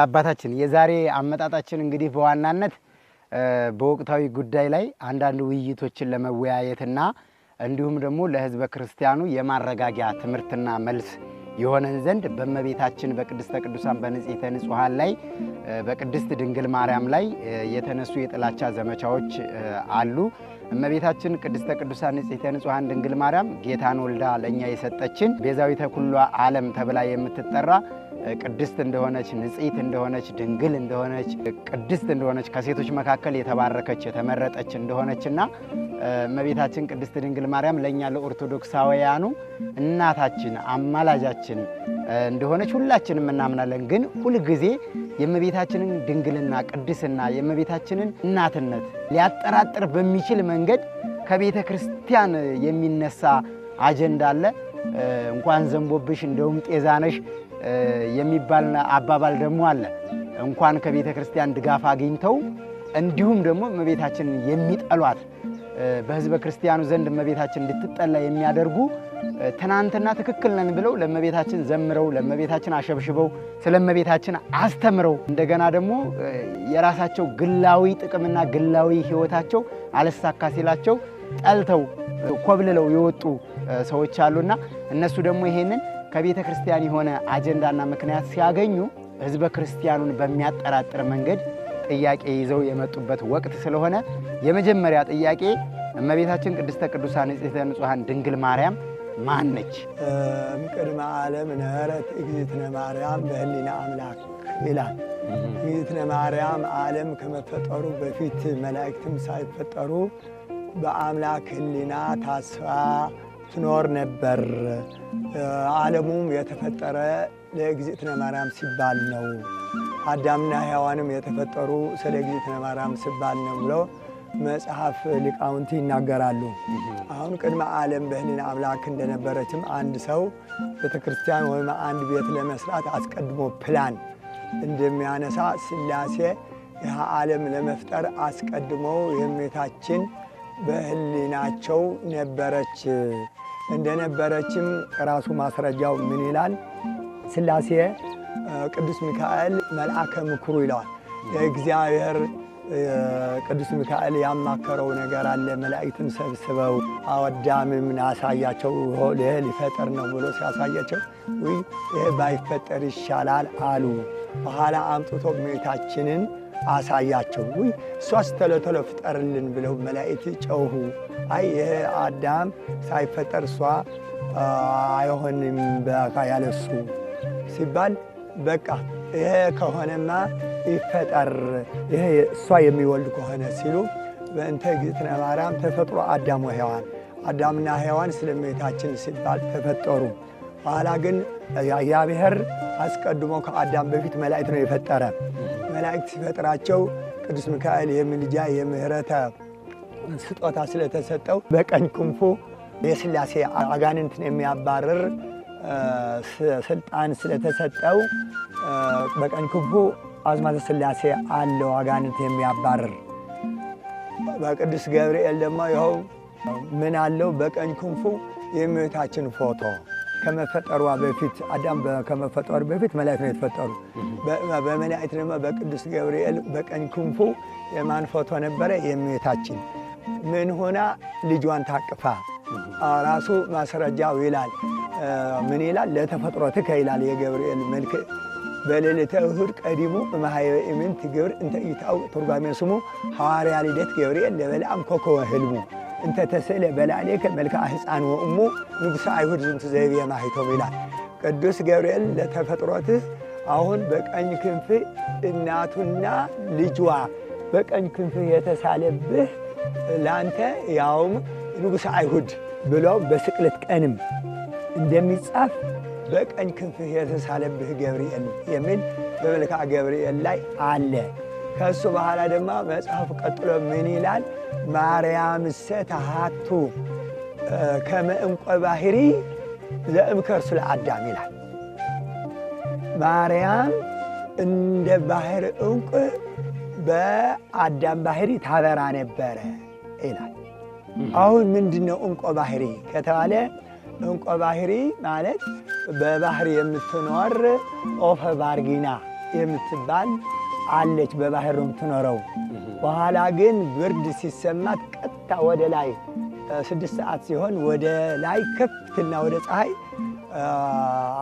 አባታችን የዛሬ አመጣጣችን እንግዲህ በዋናነት በወቅታዊ ጉዳይ ላይ አንዳንድ ውይይቶችን ለመወያየትና እንዲሁም ደግሞ ለሕዝበ ክርስቲያኑ የማረጋጊያ ትምህርትና መልስ የሆነን ዘንድ በእመቤታችን በቅድስተ ቅዱሳን በንጽሕተ ንጹሐን ላይ በቅድስት ድንግል ማርያም ላይ የተነሱ የጥላቻ ዘመቻዎች አሉ። እመቤታችን ቅድስተ ቅዱሳን ንጽሕተ ንጹሐን ድንግል ማርያም ጌታን ወልዳ ለኛ የሰጠችን ቤዛዊተ ኩሉ ዓለም ተብላ የምትጠራ ቅድስት እንደሆነች ንጽሕት እንደሆነች ድንግል እንደሆነች ቅድስት እንደሆነች ከሴቶች መካከል የተባረከች የተመረጠች እንደሆነችና እመቤታችን ቅድስት ድንግል ማርያም ለኛ ለኦርቶዶክሳውያኑ እናታችን አማላጃችን እንደሆነች ሁላችንም እናምናለን። ግን ሁሉ ጊዜ የእመቤታችንን ድንግልና ቅድስና የእመቤታችንን እናትነት ሊያጠራጥር በሚችል መንገድ ከቤተ ክርስቲያን የሚነሳ አጀንዳ አለ። እንኳን ዘንቦብሽ እንደውም ጤዛነሽ የሚባል አባባል ደግሞ አለ። እንኳን ከቤተ ክርስቲያን ድጋፍ አግኝተው እንዲሁም ደግሞ እመቤታችንን የሚጠሏት በሕዝበ ክርስቲያኑ ዘንድ እመቤታችን እንድትጠላ የሚያደርጉ ትናንትና ትክክል ነን ብለው ለእመቤታችን ዘምረው ለእመቤታችን አሸብሽበው ስለ እመቤታችን አስተምረው እንደገና ደግሞ የራሳቸው ግላዊ ጥቅምና ግላዊ ሕይወታቸው አለሳካ ሲላቸው ጠልተው ኮብልለው የወጡ ሰዎች አሉና እነሱ ደግሞ ይሄንን ከቤተ ክርስቲያን የሆነ አጀንዳና ምክንያት ሲያገኙ ሕዝበ ክርስቲያኑን በሚያጠራጥር መንገድ ጥያቄ ይዘው የመጡበት ወቅት ስለሆነ የመጀመሪያ ጥያቄ እመቤታችን ቅድስተ ቅዱሳን ንጽሕተ ንጹሐን ድንግል ማርያም ማን ነች? ቅድመ ዓለም ነበረት እግዝእትነ ማርያም በህሊና አምላክ ይላል። እግዝእትነ ማርያም ዓለም ከመፈጠሩ በፊት መላእክትም ሳይፈጠሩ በአምላክ ህሊና ታስባ ትኖር ነበር። ዓለሙም የተፈጠረ ለእግዝእትነ ማርያም ሲባል ነው። አዳምና ሔዋንም የተፈጠሩ ስለ እግዝእትነ ማርያም ሲባል ነው ብሎ መጽሐፍ ሊቃውንት ይናገራሉ። አሁን ቅድመ ዓለም በህሊና አምላክ እንደነበረችም አንድ ሰው ቤተክርስቲያን ወይም አንድ ቤት ለመስራት አስቀድሞ ፕላን እንደሚያነሳ ሥላሴ ይህ ዓለም ለመፍጠር አስቀድመው የእመቤታችን በህሊናቸው ነበረች። እንደነበረችም ራሱ ማስረጃው ምን ይላል? ሥላሴ ቅዱስ ሚካኤል መልአከ ምክሩ ይለዋል። የእግዚአብሔር ቅዱስ ሚካኤል ያማከረው ነገር አለ። መላእክትን ሰብስበው አዳምም አሳያቸው ይሄ ሊፈጠር ነው ብሎ ሲያሳያቸው ወይ ይሄ ባይፈጠር ይሻላል አሉ። በኋላ አምጥቶ እመቤታችንን አሳያቸው። ወይ እሷስ ቶሎ ፍጠርልን ብለው መላእክት ጨውሁ። አይ ይሄ አዳም ሳይፈጠር እሷ አይሆንም በቃ ያለሱ ሲባል በቃ ይሄ ከሆነማ ይፈጠር ይሄ እሷ የሚወልድ ከሆነ ሲሉ በእንተ እግዝእትነ ማርያም ተፈጥሮ አዳም ወሔዋን አዳምና ሔዋን ስለ እመቤታችን ሲባል ተፈጠሩ። በኋላ ግን እግዚአብሔር አስቀድሞ ከአዳም በፊት መላእክት ነው የፈጠረ። መላእክት ሲፈጥራቸው ቅዱስ ሚካኤል የምልጃ የምህረተ ስጦታ ስለተሰጠው በቀኝ ክንፉ የሥላሴ አጋንንትን የሚያባርር ስልጣን ስለተሰጠው በቀኝ ክንፉ አዝማተ ሥላሴ አለው አጋንንት የሚያባርር። በቅዱስ ገብርኤል ደግሞ ይኸው ምን አለው? በቀኝ ክንፉ የእመቤታችን ፎቶ ከመፈጠሯ በፊት አዳም ከመፈጠሩ በፊት መላእክት ነው የተፈጠሩ። በመላእክት ደግሞ በቅዱስ ገብርኤል በቀኝ ክንፉ የማን ፎቶ ነበረ? የእመቤታችን ምን ሆና ልጇን ታቅፋ ራሱ ማስረጃው ይላል። ምን ይላል? ለተፈጥሮትከ ይላል የገብርኤል መልክ በሌሊተ እሁድ ቀዲሙ በማህበ ኢምንት ግብር እንተ ኢታው ትርጓሜ ስሙ ሐዋርያ ልደት ገብርኤል ለበልዓም ኮከበ ህልሙ እንተ ተስእለ በላዕሌከ መልክዐ ሕፃን ወእሙ ንጉሠ አይሁድ ዝንቱ ዘይቤ ማኅተሙ ይላል። ቅዱስ ገብርኤል ለተፈጥሮትህ አሁን በቀኝ ክንፍ እናቱና ልጇ በቀኝ ክንፍ የተሳለብህ ላንተ ያውም ንጉሠ አይሁድ ብሎ በስቅለት ቀንም እንደሚጻፍ በቀኝ ክንፍህ የተሳለብህ ገብርኤል የሚል በመልክዐ ገብርኤል ላይ አለ። ከሱ በኋላ ደግሞ መጽሐፍ ቀጥሎ ምን ይላል? ማርያምሰ ተሃቱ ከመ ዕንቈ ባሕሪ ዘእምከርሱ ለአዳም ይላል። ማርያም እንደ ባህር ዕንቁ በአዳም ባህሪ ታበራ ነበረ ይላል። አሁን ምንድነው ዕንቆ ባህሪ ከተባለ ዕንቆ ባህሪ ማለት በባህር የምትኖር ኦፈ ባርጊና የምትባል አለች፣ በባህር ነው የምትኖረው። በኋላ ግን ብርድ ሲሰማት ቀጥታ ወደ ላይ 6 ሰዓት ሲሆን ወደ ላይ ከፍትና ወደ ፀሐይ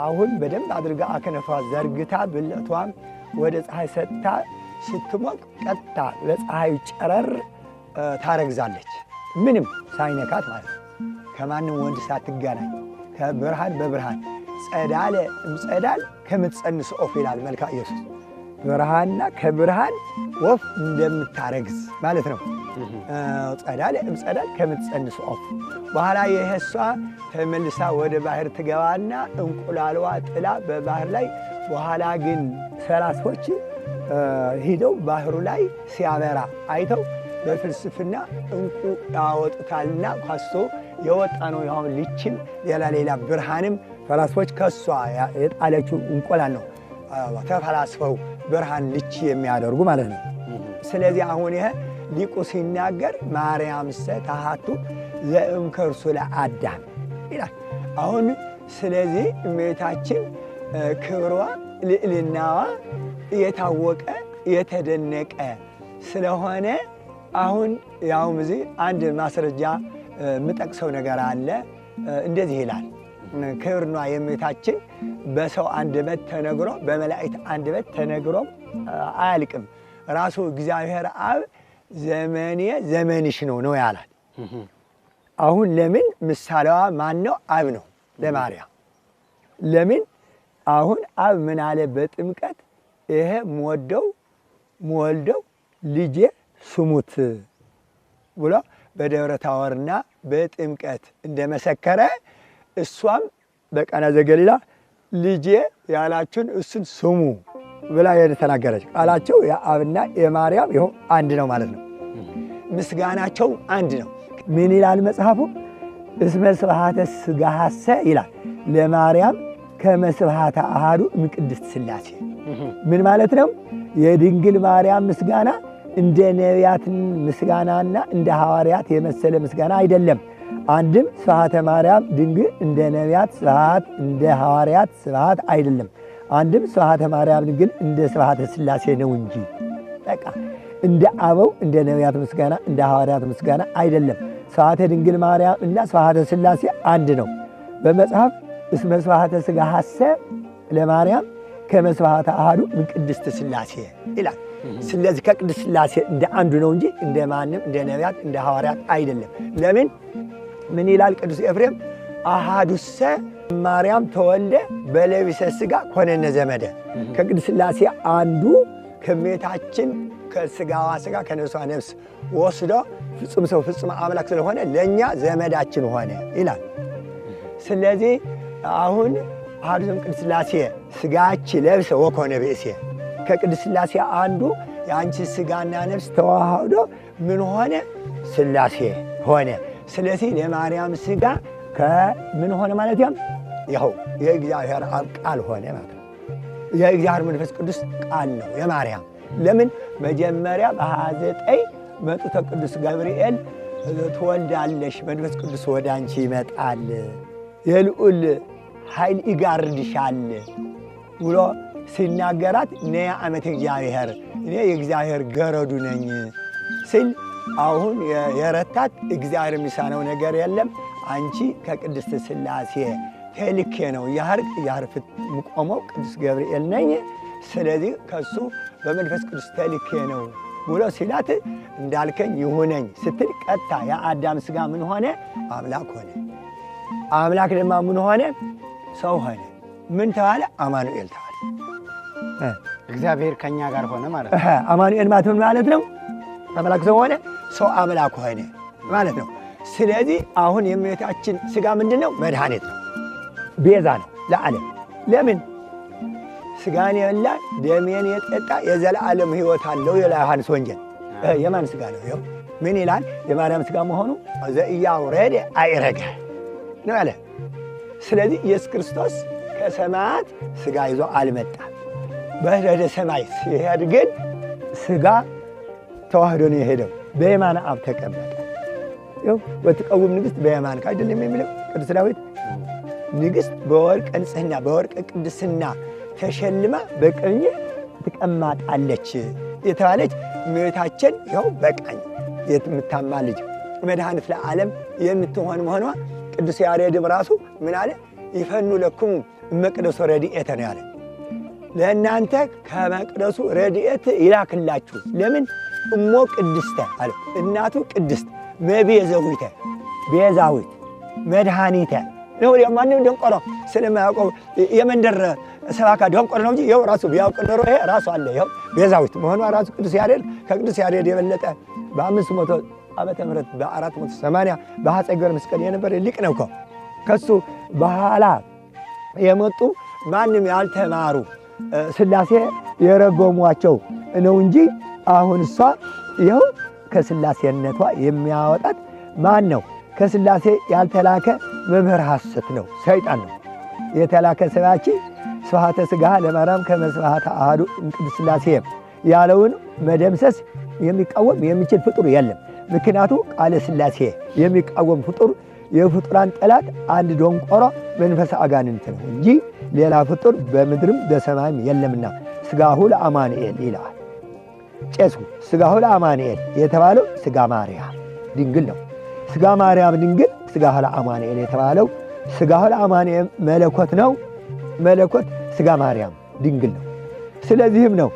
አሁን በደንብ አድርጋ አከነፏ ዘርግታ ብልቷም ወደ ፀሐይ ሰጥታ ስትሞቅ ቀጥታ ለፀሐዩ ጨረር ታረግዛለች። ምንም ሳይነካት ማለት ነው። ከማንም ወንድ ሳትገናኝ ከብርሃን በብርሃን ጸዳለ እምጸዳል ከምትጸንስ ኦፍ ይላል መልክአ ኢየሱስ። ብርሃንና ከብርሃን ወፍ እንደምታረግዝ ማለት ነው። ጸዳለ እምጸዳል ከምትጸንስ ኦፍ። በኋላ የእሷ ተመልሳ ወደ ባህር ትገባና እንቁላልዋ ጥላ በባህር ላይ በኋላ ግን ፈላስፎች ሂደው ባህሩ ላይ ሲያበራ አይተው በፍልስፍና እንቁ ያወጡታልና ከሶ የወጣ ነው። ያው ልችም ሌላ ብርሃንም ፈላስፎች ከሷ የጣለችው እንቁላል ነው ተፈላስፈው ብርሃን ልች የሚያደርጉ ማለት ነው። ስለዚህ አሁን ይሄ ሊቁ ሲናገር ማርያም ተሃቱ ዘእምከርሱ ለአዳም ይላል። አሁን ስለዚህ እመቤታችን ክብሯ ልዕልናዋ የታወቀ የተደነቀ ስለሆነ አሁን ያውም እዚህ አንድ ማስረጃ የምጠቅሰው ነገር አለ። እንደዚህ ይላል። ክብርና የእመቤታችን በሰው አንደበት ተነግሮ በመላእክት አንደበት ተነግሮ አያልቅም። ራሱ እግዚአብሔር አብ ዘመኔ ዘመንሽ ነው ያላል። አሁን ለምን ምሳሌዋ ማን ነው? አብ ነው ለማርያም። ለምን አሁን አብ ምን አለ በጥምቀት ይሄ ምወልደው ልጄ ስሙት ብሎ በደብረ ታቦርና በጥምቀት እንደመሰከረ እሷም በቃና ዘገሊላ ልጄ ያላችሁን እሱን ስሙ ብላ የተናገረች ቃላቸው የአብና የማርያም ይኸው አንድ ነው ማለት ነው። ምስጋናቸው አንድ ነው። ምን ይላል መጽሐፉ? እስመ ስብሐተ ሥጋሃሰ ይላል ለማርያም ከመ ስብሐተ አሐዱ እምቅድስት ሥላሴ። ምን ማለት ነው? የድንግል ማርያም ምስጋና እንደ ነቢያት ምስጋናና እንደ ሐዋርያት የመሰለ ምስጋና አይደለም። አንድም ስብሐተ ማርያም ድንግል እንደ ነቢያት ስብሐት እንደ ሐዋርያት ስብሐት አይደለም። አንድም ስብሐተ ማርያም ድንግል እንደ ስብሐተ ሥላሴ ነው እንጂ በቃ እንደ አበው እንደ ነቢያት ምስጋና እንደ ሐዋርያት ምስጋና አይደለም። ስብሐተ ድንግል ማርያም እና ስብሐተ ሥላሴ አንድ ነው። በመጽሐፍ እስመ ስብሐተ ሥጋሃሰ ለማርያም ከመ ስብሐተ አሐዱ እምቅድስት ሥላሴ ይላል። ስለዚህ ከቅድስት ሥላሴ እንደ አንዱ ነው እንጂ እንደ ማንም እንደ ነቢያት እንደ ሐዋርያት አይደለም። ለምን ምን ይላል ቅዱስ ኤፍሬም? አሐዱሰ ማርያም ተወልደ በለቢሰ ሥጋ ኮነነ ዘመደ። ከቅድስት ሥላሴ አንዱ ከእመቤታችን ከሥጋዋ ሥጋ ከነፍሷ ነፍስ ወስዶ ፍጹም ሰው ፍጹም አምላክ ስለሆነ ለእኛ ዘመዳችን ሆነ ይላል። ስለዚህ አሁን አሐዱ ቅድስት ሥላሴ ሥጋች ለብሰ ወኮነ ብእሴ። ከቅድስት ሥላሴ አንዱ የአንቺ ሥጋና ነፍስ ተዋህዶ ምን ሆነ? ሥላሴ ሆነ። ስለዚህ የማርያም ሥጋ ከምን ሆነ ማለት ያው የእግዚአብሔር አብ ቃል ሆነ ማለት ነው። የእግዚአብሔር መንፈስ ቅዱስ ቃል ነው የማርያም። ለምን መጀመሪያ በ29 መጥቶ ቅዱስ ገብርኤል ትወልዳለሽ፣ መንፈስ ቅዱስ ወደ አንቺ ይመጣል፣ የልዑል ኃይል ይጋርድሻል ብሎ ሲናገራት ነያ ዓመተ እግዚአብሔር እኔ የእግዚአብሔር ገረዱ ነኝ ሲል አሁን የረታት እግዚአብሔር የሚሳነው ነገር የለም። አንቺ ከቅድስት ሥላሴ ተልኬ ነው ያርፍ ምቆመው ቅዱስ ገብርኤል ነኝ። ስለዚህ ከሱ በመንፈስ ቅዱስ ተልኬ ነው ብሎ ሲላት እንዳልከኝ ይሁነኝ ስትል ቀጥታ የአዳም ሥጋ ምን ሆነ? አምላክ ሆነ። አምላክ ደግሞ ምን ሆነ? ሰው ሆነ። ምን ተባለ? አማኑኤል ተባለ። እግዚአብሔር ከኛ ጋር ሆነ ማለት ነው። አማኑኤል ማለት ምን ማለት ነው? አምላክ ሰው ሆነ፣ ሰው አምላክ ሆነ ማለት ነው። ስለዚህ አሁን የእመቤታችን ሥጋ ምንድን ነው? መድኃኒት ነው፣ ቤዛ ነው ለዓለም። ለምን ሥጋን የበላ ደሜን የጠጣ የዘላለም ሕይወት አለው ይላል ዮሐንስ ወንጌል። የማን ሥጋ ነው? ይኸው ምን ይላል? የማርያም ሥጋ መሆኑ ዘኢያውረደ አዕረገ ነው ያለ። ስለዚህ ኢየሱስ ክርስቶስ ከሰማያት ሥጋ ይዞ አልመጣም። ወደ ሰማይ ሲሄድ ግን ሥጋ ተዋህዶ ነው የሄደው። በየማነ አብ ተቀመጠ። ይኸው ወትቀውም ንግሥት በየማንከ አይደለም የሚለው ቅዱስ ዳዊት። ንግሥት በወርቅ ንጽሕና በወርቅ ቅድስና ተሸልማ በቀኝ ትቀማጣለች የተባለች እመቤታችን ይኸው በቀኝ የምታማልድ መድኃኒት ለዓለም የምትሆን መሆኗ ቅዱስ ያሬድም ራሱ ምን አለ? ይፈኑ ለክሙ እመቅደሱ ረድኤተ ነው ያለ። ለእናንተ ከመቅደሱ ረድኤት ይላክላችሁ። ለምን? እሞ ቅድስተ አለ። እናቱ ቅድስት መቤዛዊተ ቤዛዊት መድኃኒተ ነው። ማንም ደንቆሮ ስለማያውቀው የመንደር ሰባካ ደንቆሮ ነው እንጂ ይኸው ራሱ ቢያውቅ ኖሮ ይሄ ራሱ አለ። ይኸው ቤዛዊት መሆኗ ራሱ ቅዱስ ያሬድ ከቅዱስ ያሬድ የበለጠ በ500 ዓመተ ምህረት በ480 በአፄ ገብረ መስቀል የነበረ ሊቅ ነው እኮ። ከሱ በኋላ የመጡ ማንም ያልተማሩ ሥላሴ የረገሟቸው ነው እንጂ አሁን እሷ ይኸው ከሥላሴነቷ የሚያወጣት ማን ነው? ከሥላሴ ያልተላከ መምህር ሐሰት ነው፣ ሰይጣን ነው። የተላከ ሰባኪ ስብሐተ ሥጋ ለማርያም ከመ ስብሐተ አሐዱ እምቅድስት ሥላሴ ያለውን መደምሰስ የሚቃወም የሚችል ፍጡር የለም። ምክንያቱ ቃለ ሥላሴ የሚቃወም ፍጡር የፍጡራን ጠላት አንድ ደንቆሮ መንፈስ አጋንንት ነው እንጂ ሌላ ፍጡር በምድርም በሰማይም የለምና ሥጋሁ ለአማኑኤል ይለዋል ቄሱ። ሥጋሁ ለአማኑኤል የተባለው ሥጋ ማርያም ድንግል ነው። ሥጋ ማርያም ድንግል፣ ሥጋሁ ለአማኑኤል የተባለው ሥጋሁ ለአማኑኤል መለኮት ነው። መለኮት ሥጋ ማርያም ድንግል ነው። ስለዚህም ነው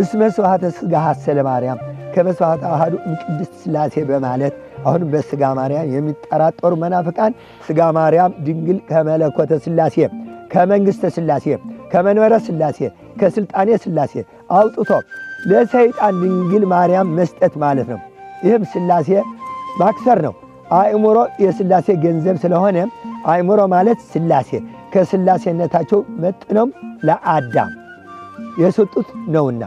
እስመ ስብሐተ ሥጋ ሐሰለ ማርያም ከመ ስብሐተ አሐዱ እምቅድስት ሥላሴ በማለት አሁን በሥጋ ማርያም የሚጠራጠሩ መናፍቃን ሥጋ ማርያም ድንግል ከመለኮተ ሥላሴ ከመንግሥተ ሥላሴ ከመንበረ ሥላሴ ከሥልጣኔ ሥላሴ አውጥቶ ለሰይጣን ድንግል ማርያም መስጠት ማለት ነው። ይህም ሥላሴ ማክሰር ነው። አእምሮ የሥላሴ ገንዘብ ስለሆነ አእምሮ ማለት ሥላሴ ከሥላሴነታቸው መጥነው ለአዳም የሰጡት ነውና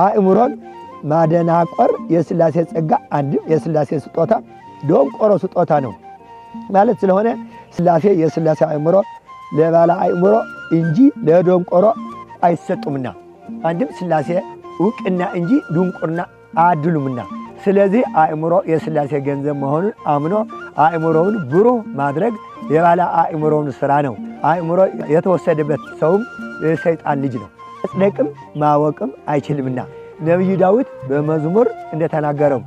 አእምሮን ማደናቆር የሥላሴ ጸጋ አንድም የሥላሴ ስጦታ ደንቆሮ ስጦታ ነው ማለት ስለሆነ ሥላሴ የሥላሴ አእምሮ ለባለ አእምሮ እንጂ ለደንቆሮ አይሰጡምና አንድም ሥላሴ ዕውቅና እንጂ ድንቁርና አያድሉምና ስለዚህ አእምሮ የሥላሴ ገንዘብ መሆኑን አምኖ አእምሮውን ብሩህ ማድረግ የባለ አእምሮውን ሥራ ነው። አእምሮ የተወሰደበት ሰውም የሰይጣን ልጅ ነው። መጽደቅም ማወቅም አይችልምና ነቢዩ ዳዊት በመዝሙር እንደተናገረው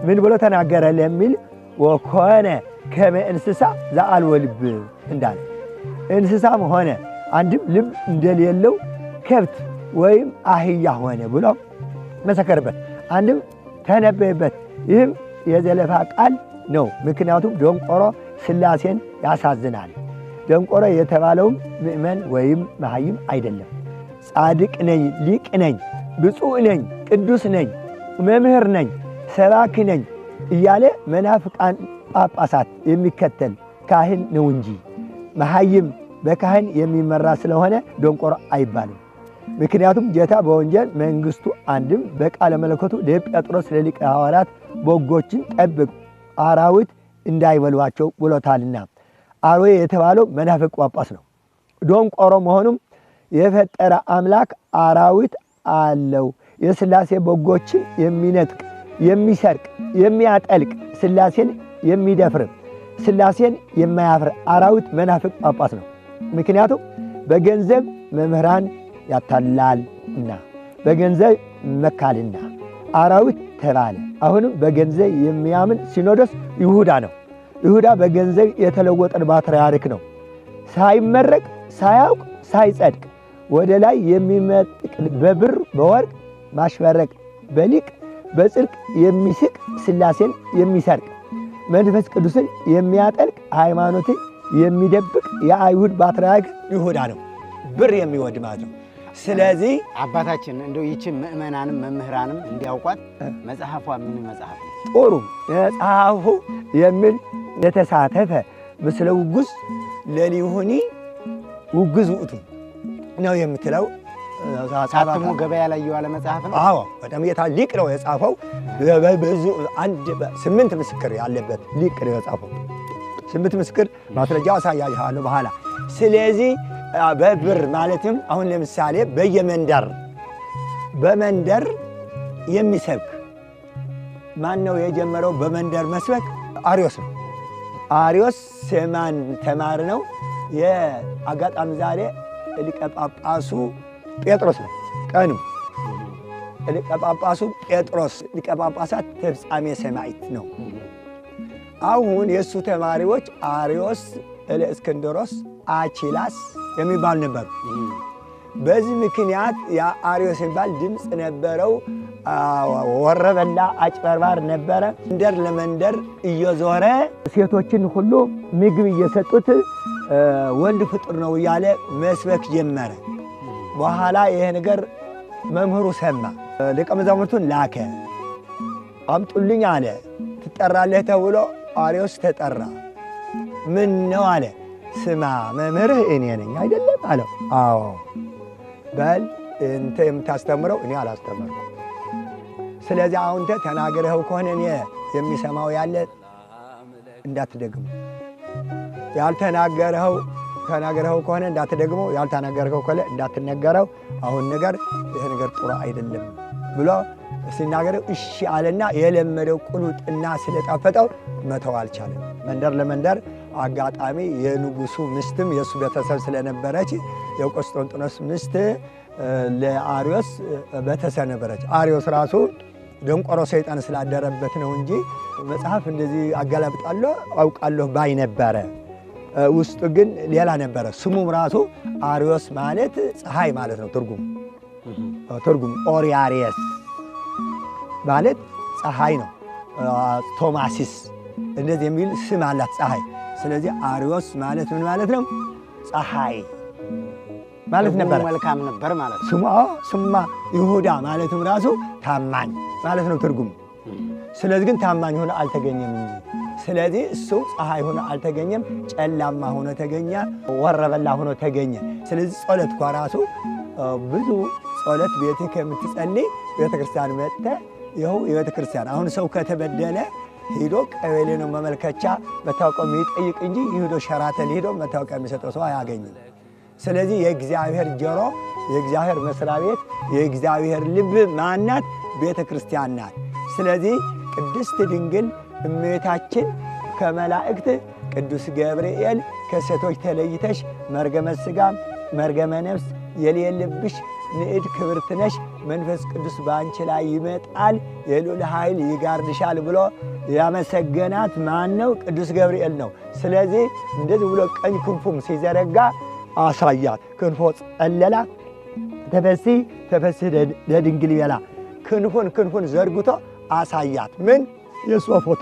ምን ብሎ ተናገረ ለሚል ወኮነ ከመ እንስሳ ዘአልቦ ልብ እንዳለ እንስሳም ሆነ አንድም ልብ እንደሌለው ከብት ወይም አህያ ሆነ ብሎ መሰከረበት። አንድም ተነበየበት። ይህም የዘለፋ ቃል ነው። ምክንያቱም ደንቆሮ ሥላሴን ያሳዝናል። ደንቆሮ የተባለውም ምእመን ወይም መሃይም አይደለም። ጻድቅ ነኝ፣ ሊቅ ነኝ፣ ብፁዕ ነኝ፣ ቅዱስ ነኝ፣ መምህር ነኝ፣ ሰባኪ ነኝ እያለ መናፍቃን ጳጳሳት የሚከተል ካህን ነው እንጂ መሃይም በካህን የሚመራ ስለሆነ ደንቆሮ አይባልም። ምክንያቱም ጌታ በወንጌል መንግሥቱ አንድም በቃለ መለኮቱ ለጴጥሮስ ለሊቀ ሐዋርያት በጎችን ጠብቅ አራዊት እንዳይበሏቸው ብሎታልና አርዌ የተባለው መናፍቅ ጳጳስ ነው። ደንቆሮ መሆኑም የፈጠረ አምላክ አራዊት አለው። የሥላሴ በጎችን የሚነጥቅ የሚሰርቅ የሚያጠልቅ ሥላሴን የሚደፍር ሥላሴን የማያፍር አራዊት መናፍቅ ጳጳስ ነው። ምክንያቱም በገንዘብ መምህራን ያታላልና በገንዘብ መካልና አራዊት ተባለ። አሁንም በገንዘብ የሚያምን ሲኖዶስ ይሁዳ ነው። ይሁዳ በገንዘብ የተለወጠ ፓትርያርክ ነው። ሳይመረቅ ሳያውቅ ሳይጸድቅ ወደ ላይ የሚመጥቅ በብር በወርቅ ማሽበረቅ በሊቅ በጽድቅ የሚስቅ ሥላሴን የሚሰርቅ መንፈስ ቅዱስን የሚያጠልቅ ሃይማኖትን የሚደብቅ የአይሁድ ፓትርያርክ ይሁዳ ነው። ብር የሚወድ ማለት ነው። ስለዚህ አባታችን እንደው ይህችን ምእመናንም መምህራንም እንዲያውቋት መጽሐፏ ምን መጽሐፍ ነው? ጥሩ መጽሐፉ የሚል የተሳተፈ ምስለ ውጉዝ ለሊሁኒ ውጉዝ ውእቱ ነው የምትለው ታትሞ ገበያ ላይ የዋለ መጽሐፍ ነው። አዎ በጣም ሊቅ ነው የጻፈው። ብዙ 8 ምስክር ያለበት ሊቅ ነው የጻፈው። 8 ምስክር ማስረጃ አሳያለሁ በኋላ። ስለዚህ በብር ማለትም አሁን ለምሳሌ በመንደር የሚሰብክ ማን ነው የጀመረው? በመንደር መስበክ አርዮስ ነው። አርዮስ የማን ተማሪ ነው? የአጋጣሚ ዛሬ ሊቀ ጳጳሱ ጴጥሮስ ነው። ቀኑ ሊቀ ጳጳሱ ጴጥሮስ ሊቀ ጳጳሳት ተፍጻሜ ሰማዕት ነው። አሁን የእሱ ተማሪዎች አርዮስ፣ እለእስክንድሮስ፣ አኪላስ የሚባሉ ነበሩ። በዚህ ምክንያት የአርዮስ የሚባል ድምፅ ነበረው። ወረበላ አጭበርባር ነበረ። መንደር ለመንደር እየዞረ ሴቶችን ሁሉ ምግብ እየሰጡት ወንድ ፍጡር ነው እያለ መስበክ ጀመረ። በኋላ ይሄ ነገር መምህሩ ሰማ። ደቀ መዛሙርቱን ላከ። አምጡልኝ አለ። ትጠራለህ ተብሎ አርዮስ ተጠራ። ምን ነው አለ። ስማ መምህርህ እኔ ነኝ አይደለም አለው። አዎ በል እንተ የምታስተምረው እኔ አላስተምርም። ስለዚህ አሁን ተናገረው ከሆነ እኔ የሚሰማው ያለ እንዳትደግሙ፣ ያልተናገረው ተናገረው ከሆነ እንዳትደግሙ፣ ያልተናገረው ከሆነ እንዳትነገረው። አሁን ነገር ይሄ ነገር ጥሩ አይደለም ብሎ ሲናገረው እሺ አለና የለመደው ቁሉጥና ስለጣፈጠው መተው አልቻለም። መንደር ለመንደር አጋጣሚ የንጉሱ ምስትም የሱ ቤተሰብ ስለነበረች የቆስጠንጢኖስ ምስት ለአርዮስ ቤተሰብ ነበረች። አርዮስ ራሱ ደንቆሮ ሰይጣን ስላደረበት ነው እንጂ መጽሐፍ እንደዚህ አገላብጣለሁ አውቃለሁ ባይ ነበረ። ውስጡ ግን ሌላ ነበረ። ስሙም ራሱ አርዮስ ማለት ፀሐይ ማለት ነው። ትርጉም ኦሪያሪየስ ማለት ፀሐይ ነው። ቶማሲስ እንደዚህ የሚል ስም አላት ፀሐይ። ስለዚህ አርዮስ ማለት ምን ማለት ነው? ፀሐይ ማለት ነበር። መልካም ነበር ማለት ስማ ይሁዳ ማለትም ራሱ ታማኝ ማለት ነው ትርጉም። ስለዚህ ግን ታማኝ ሆኖ አልተገኘም እንጂ ስለዚህ እሱ ፀሐይ ሆኖ አልተገኘም፣ ጨላማ ሆኖ ተገኘ፣ ወረበላ ሆኖ ተገኘ። ስለዚህ ጸሎት እኮ ራሱ ብዙ ጸሎት ቤት ከምትጸልይ ቤተ ክርስቲያን መጥተህ ይኸው የቤተ ክርስቲያን አሁን ሰው ከተበደለ ሄዶ ቀበሌ ነው መመልከቻ መታወቂያ የሚጠይቅ እንጂ ሄዶ ሸራተን ሄዶ መታወቂያ የሚሰጠው ሰው አያገኝም። ስለዚህ የእግዚአብሔር ጆሮ፣ የእግዚአብሔር መስሪያ ቤት፣ የእግዚአብሔር ልብ ማናት? ቤተ ክርስቲያን ናት። ስለዚህ ቅድስት ድንግል እመቤታችን ከመላእክት ቅዱስ ገብርኤል ከሴቶች ተለይተሽ መርገመ ሥጋ መርገመ ነፍስ የሌለብሽ ንዕድ ክብርት ነሽ፣ መንፈስ ቅዱስ በአንቺ ላይ ይመጣል፣ የልዑል ኃይል ይጋርድሻል ብሎ ያመሰገናት ማን ነው? ቅዱስ ገብርኤል ነው። ስለዚህ እንደዚህ ብሎ ቀኝ ክንፉም ሲዘረጋ አሳያት። ክንፎ ጸለላ ተፈሲ ለድንግል ይበላ። ክንፉን ዘርግቶ አሳያት። ምን? የእሷ ፎቶ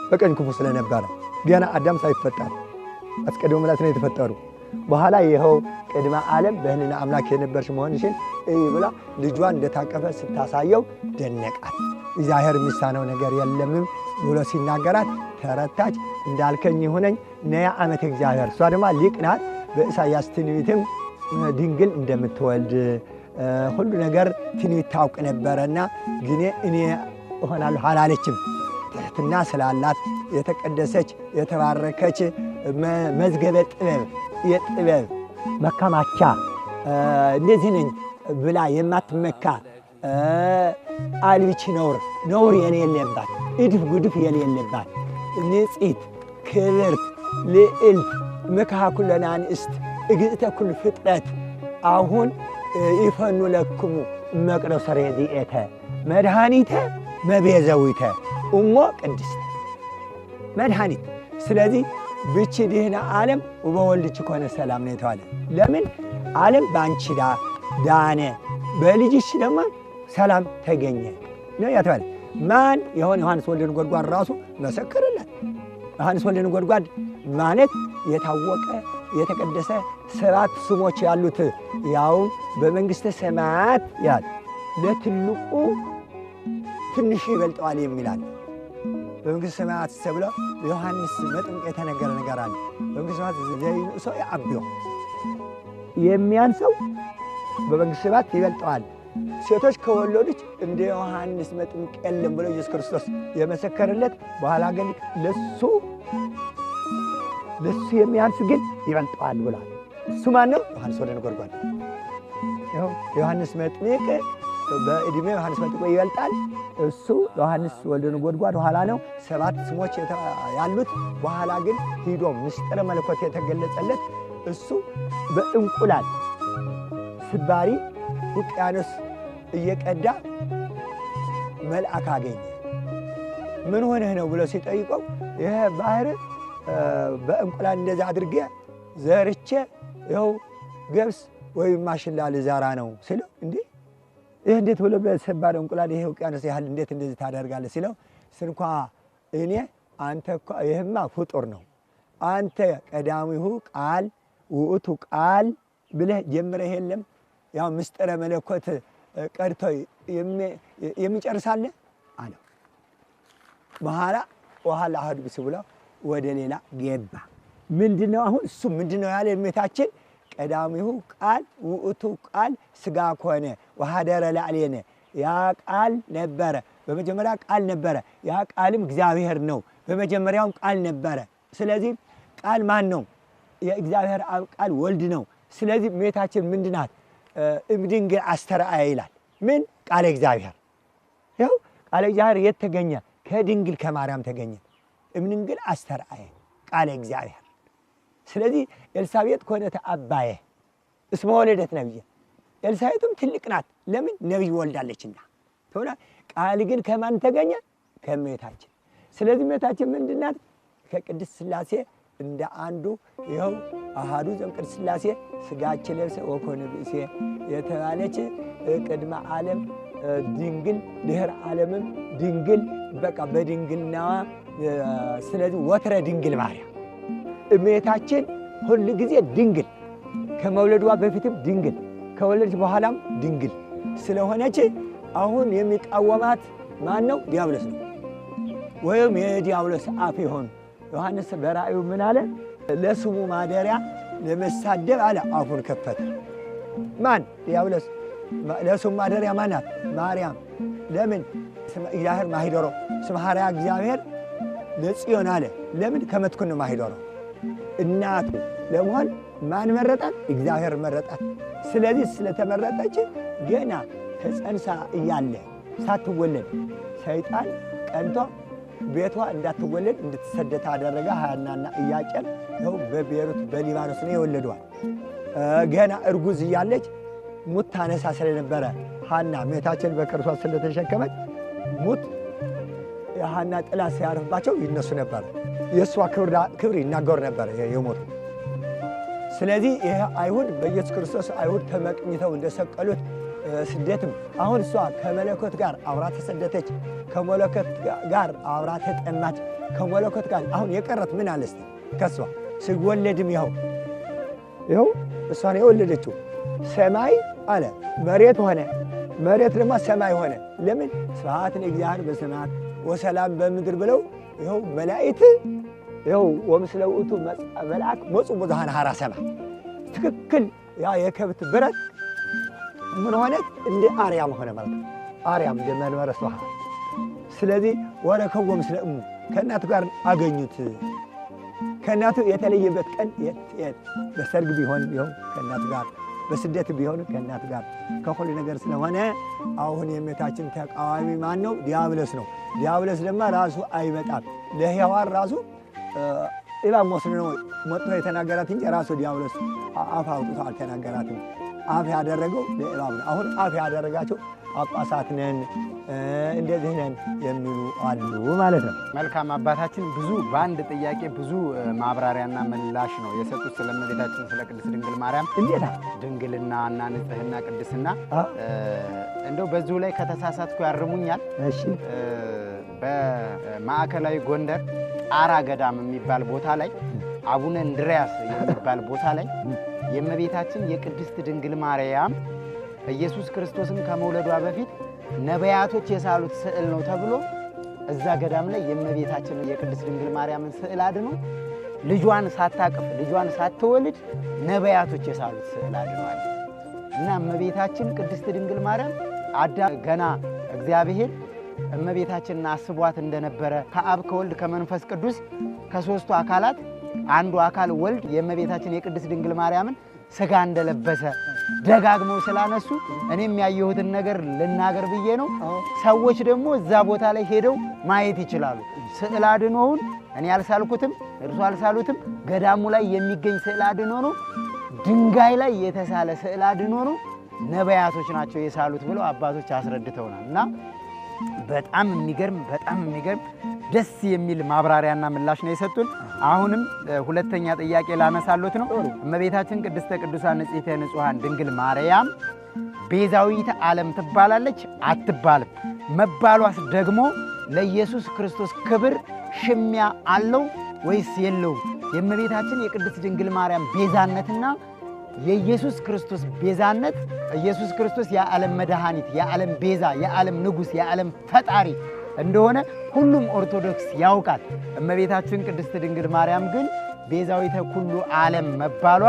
በቀኝ ክንፉ ስለነበረ ገና አዳም ሳይፈጠር አስቀድሞ መላእክት ነው የተፈጠሩ። በኋላ ይኸው ቅድመ ዓለም በህሊና አምላክ የነበርሽ መሆንሽን ብላ ልጇን እንደታቀፈ ስታሳየው ደነቃት። እግዚአብሔር የሚሳነው ነገር የለምም ብሎ ሲናገራት ተረታች። እንዳልከኝ ይሁነኝ ነያ ዓመት እግዚአብሔር። እሷ ድማ ሊቅ ናት። በኢሳይያስ ትንቢትም ድንግል እንደምትወልድ ሁሉ ነገር ትንቢት ታውቅ ነበረና ግን እኔ እሆናለሁ አላለችም። ትሕትና ስላላት የተቀደሰች የተባረከች መዝገበ ጥበብ የጥበብ መከማቻ እንደዚህ ነኝ ብላ የማትመካ አልብቺ ነውር የሌለባት እድፍ ጉድፍ የሌለባት ንጽሕት ክብርት ልዕልት መካኩለ አንስት እግዝእተ ኩሉ ፍጥረት አሁን ይፈኑ ለክሙ መቅደሰ ረድኤተ መድኃኒተ መቤዘዊተ እሞ ቅድስት መድኃኒት። ስለዚህ ብቺ ድህነ ዓለም ወበወልድች ኮነ ሰላም ነው የተባለ። ለምን ዓለም በአንቺ ዳነ፣ በልጅሽ ደግሞ ሰላም ተገኘ ነው የተባለ። ማን? ዮሐንስ ወልደ ነጎድጓድ ራሱ መሰከረላት። ዮሐንስ ወልደ ነጎድጓድ ማለት የታወቀ የተቀደሰ 7 ስሞች ያሉት ያው በመንግሥተ ሰማያት ያል ለትልቁ ትንሽ ይበልጠዋል የሚላል በመንግሥተ ሰማያት ተብሎ ዮሐንስ መጥምቅ የተነገረ ነገር አለ። በመንግሥተ ሰማያት ዘይንእሶ ያዕብዮ የሚያንሰው በመንግሥተ ሰማያት ይበልጠዋል። ሴቶች ከወለዱች እንደ ዮሐንስ መጥምቅ የለም ብሎ ኢየሱስ ክርስቶስ የመሰከረለት። በኋላ ግን ለሱ የሚያንስ ግን ይበልጠዋል ብሏል። እሱ ማን ነው? ዮሐንስ ወልደ ነጎድጓድ። ዮሐንስ መጥምቅ በዕድሜ ዮሐንስ መጥምቅ ይበልጣል። እሱ ዮሐንስ ወልደ ነጎድጓድ ኋላ ነው 7 ስሞች ያሉት። በኋላ ግን ሂዶ ምስጢረ መለኮት የተገለጸለት እሱ በእንቁላል ስባሪ ውቅያኖስ እየቀዳ መልአክ አገኘ። ምን ሆነህ ነው ብሎ ሲጠይቀው ይሄ ባህር በእንቁላል እንደዛ አድርጌ ዘርቼ ይኸው ገብስ ወይም ማሽላ ልዘራ ነው ሲለው፣ እንዴ ይህ እንዴት ብሎ በሰባድ እንቁላል ይሄ ውቅያኖስ ያህል እንዴት እንደዚህ ታደርጋለህ ሲለው፣ ስንኳ እኔ አንተ እኮ ይህማ ፍጡር ነው አንተ ቀዳሚሁ ቃል ውእቱ ቃል ብለህ ጀምረህ የለም ያው ምስጢረ መለኮት ቀድቶ የሚጨርሳለ አለው። በኋላ ወኋላ አህድ ብስ ብሎ ወደ ሌላ ገባ። ምንድነው አሁን እሱ ምንድነው ያለ እመቤታችን ቀዳሚሁ ቃል ውእቱ ቃል ሥጋ ኮነ ወኀደረ ላዕሌነ። ያ ቃል ነበረ፣ በመጀመሪያ ቃል ነበረ፣ ያ ቃልም እግዚአብሔር ነው፣ በመጀመሪያውም ቃል ነበረ። ስለዚህ ቃል ማን ነው? የእግዚአብሔር አብ ቃል ወልድ ነው። ስለዚህ እመቤታችን ምንድናት? እምድንግል አስተርአየ ይላል። ምን ቃለ እግዚአብሔር። ይኸው ቃለ እግዚአብሔር የት ተገኘ? ከድንግል ከማርያም ተገኘ። እምድንግል አስተርአየ ቃለ እግዚአብሔር። ስለዚህ ኤልሳቤጥ ኮነተ አባየ እስመ ወለደት ነቢየ። ኤልሳቤጥም ትልቅ ናት። ለምን? ነቢይ ወልዳለችና። ተውና ቃል ግን ከማን ተገኘ? ከእመቤታችን። ስለዚህ እመቤታችን ምንድናት? ከቅድስት ሥላሴ እንደ አንዱ ይኸው አሃዱ ዘእምቅድስት ሥላሴ ሥጋችን ለብሰ ወኮነ ብእሴ የተባለች ቅድመ ዓለም ድንግል ድህረ ዓለምም ድንግል በቃ በድንግልናዋ። ስለዚህ ወትረ ድንግል ማርያም እመቤታችን ሁል ጊዜ ድንግል፣ ከመውለዷ በፊትም ድንግል፣ ከወለደች በኋላም ድንግል ስለሆነች አሁን የሚቃወማት ማን ነው? ዲያብሎስ ነው፣ ወይም የዲያብሎስ አፍ የሆኑ ዮሐንስ በራእዩ ምን አለ? ለስሙ ማደሪያ ለመሳደብ አለ አፉን ከፈተ። ማን? ዲያብሎስ። ለስሙ ማደሪያ ማናት? ማርያም። ለምን? እግዚአብሔር ማሂደሮ ስመ ሐረያ እግዚአብሔር ለጽዮን አለ። ለምን? ከመትኩን ማሂደሮ እናቱ ለመሆን ማን መረጣት? እግዚአብሔር መረጣት። ስለዚህ ስለተመረጠች ገና ተጸንሳ እያለ ሳትወለድ ሰይጣን ቀንቶ ቤቷ እንዳትወለድ እንድትሰደድ አደረገ። ሐናና ኢያቄም ይኸው በቤሩት በሊባኖስ ነው የወለዷል። ገና እርጉዝ እያለች ሙት ታነሳ ስለነበረ ሐና እመቤታችን በከርሷ ስለተሸከመች ሙት የሐና ጥላ ሲያርፍባቸው ይነሱ ነበር። የእሷ ክብር ይናገሩ ነበር የሞቱ። ስለዚህ ይህ አይሁድ በኢየሱስ ክርስቶስ አይሁድ ተመቅኝተው እንደሰቀሉት ስደትም አሁን እሷ ከመለኮት ጋር አብራ ተሰደተች፣ ከመለኮት ጋር አብራ ተጠማች፣ ከመለኮት ጋር አሁን የቀረት ምን አለ እስቲ? ከሷ ሲወለድም ይኸው እሷን የወለደችው ሰማይ አለ መሬት ሆነ፣ መሬት ደግሞ ሰማይ ሆነ። ለምን? ስብሐት ለእግዚአብሔር በሰማያት ወሰላም በምድር ብለው ይኸው መላእክት ይኸው ወምስለ ውእቱ መልአክ መጹ ብዙኃን ሐራ ሰማይ። ትክክል ያ የከብት ብረት ምን ሆነት? እንደ አርያም ሆነ ማለት ነው። አርያም እንደ መንበረ ስብሐት። ስለዚህ ወረከቦ ምስለ እሙ ከእናቱ ጋር አገኙት። ከእናቱ የተለየበት ቀን የት? በሰርግ ቢሆን ይኸው ከእናቱ ጋር፣ በስደት ቢሆን ከእናቱ ጋር ከሁሉ ነገር ስለሆነ አሁን የእመቤታችን ተቃዋሚ ማን ነው? ዲያብሎስ ነው። ዲያብሎስ ደግሞ ራሱ አይመጣም። ለሔዋን ራሱ እባብ መስሎ ነው መጥቶ የተናገራት እንጂ ራሱ ዲያብሎስ አፍ አውጥቶ አልተናገራትም። አፍ ያደረገው ለእባብ ነው። አሁን አፍ ያደረጋቸው ጳጳሳት ነን እንደዚህ ነን የሚሉ አሉ ማለት ነው። መልካም አባታችን ብዙ በአንድ ጥያቄ ብዙ ማብራሪያና ምላሽ ነው የሰጡት ስለ እመቤታችን ስለ ቅድስት ድንግል ማርያም እንዴት ድንግልናና ንጽህና ቅድስና። እንደው በዚሁ ላይ ከተሳሳትኩ ያርሙኛል። እሺ። በማዕከላዊ ጎንደር ጣራ ገዳም የሚባል ቦታ ላይ አቡነ እንድርያስ የሚባል ቦታ ላይ የእመቤታችን የቅድስት ድንግል ማርያም ኢየሱስ ክርስቶስን ከመውለዷ በፊት ነቢያቶች የሳሉት ስዕል ነው ተብሎ እዛ ገዳም ላይ የእመቤታችን የቅድስት ድንግል ማርያምን ስዕል አድኖ ልጇን ሳታቅፍ ልጇን ሳትወልድ ነቢያቶች የሳሉት ስዕል አድኗል። እና እመቤታችን ቅድስት ድንግል ማርያም አዳም ገና እግዚአብሔር እመቤታችንን አስቧት እንደነበረ ከአብ ከወልድ ከመንፈስ ቅዱስ ከሦስቱ አካላት አንዱ አካል ወልድ የእመቤታችን የቅድስት ድንግል ማርያምን ሥጋ እንደለበሰ ደጋግመው ስላነሱ እኔም ያየሁትን ነገር ልናገር ብዬ ነው። ሰዎች ደግሞ እዛ ቦታ ላይ ሄደው ማየት ይችላሉ። ስዕል አድኖውን እኔ አልሳልኩትም፣ እርሱ አልሳሉትም። ገዳሙ ላይ የሚገኝ ስዕል አድኖ ነው። ድንጋይ ላይ የተሳለ ስዕል አድኖ ነው። ነቢያቶች ናቸው የሳሉት ብለው አባቶች አስረድተውናል። እና በጣም የሚገርም ደስ የሚል ማብራሪያና ምላሽ ነው የሰጡን። አሁንም ሁለተኛ ጥያቄ ላነሳሎት ነው። እመቤታችን ቅድስተ ቅዱሳን ንጽሕተ ንጹሐን ድንግል ማርያም ቤዛዊተ ዓለም ትባላለች አትባልም? መባሏስ ደግሞ ለኢየሱስ ክርስቶስ ክብር ሽሚያ አለው ወይስ የለውም? የእመቤታችን የቅድስት ድንግል ማርያም ቤዛነትና የኢየሱስ ክርስቶስ ቤዛነት፣ ኢየሱስ ክርስቶስ የዓለም መድኃኒት፣ የዓለም ቤዛ፣ የዓለም ንጉሥ፣ የዓለም ፈጣሪ እንደሆነ ሁሉም ኦርቶዶክስ ያውቃል። እመቤታችን ቅድስት ድንግል ማርያም ግን ቤዛዊተ ኩሉ ዓለም መባሏ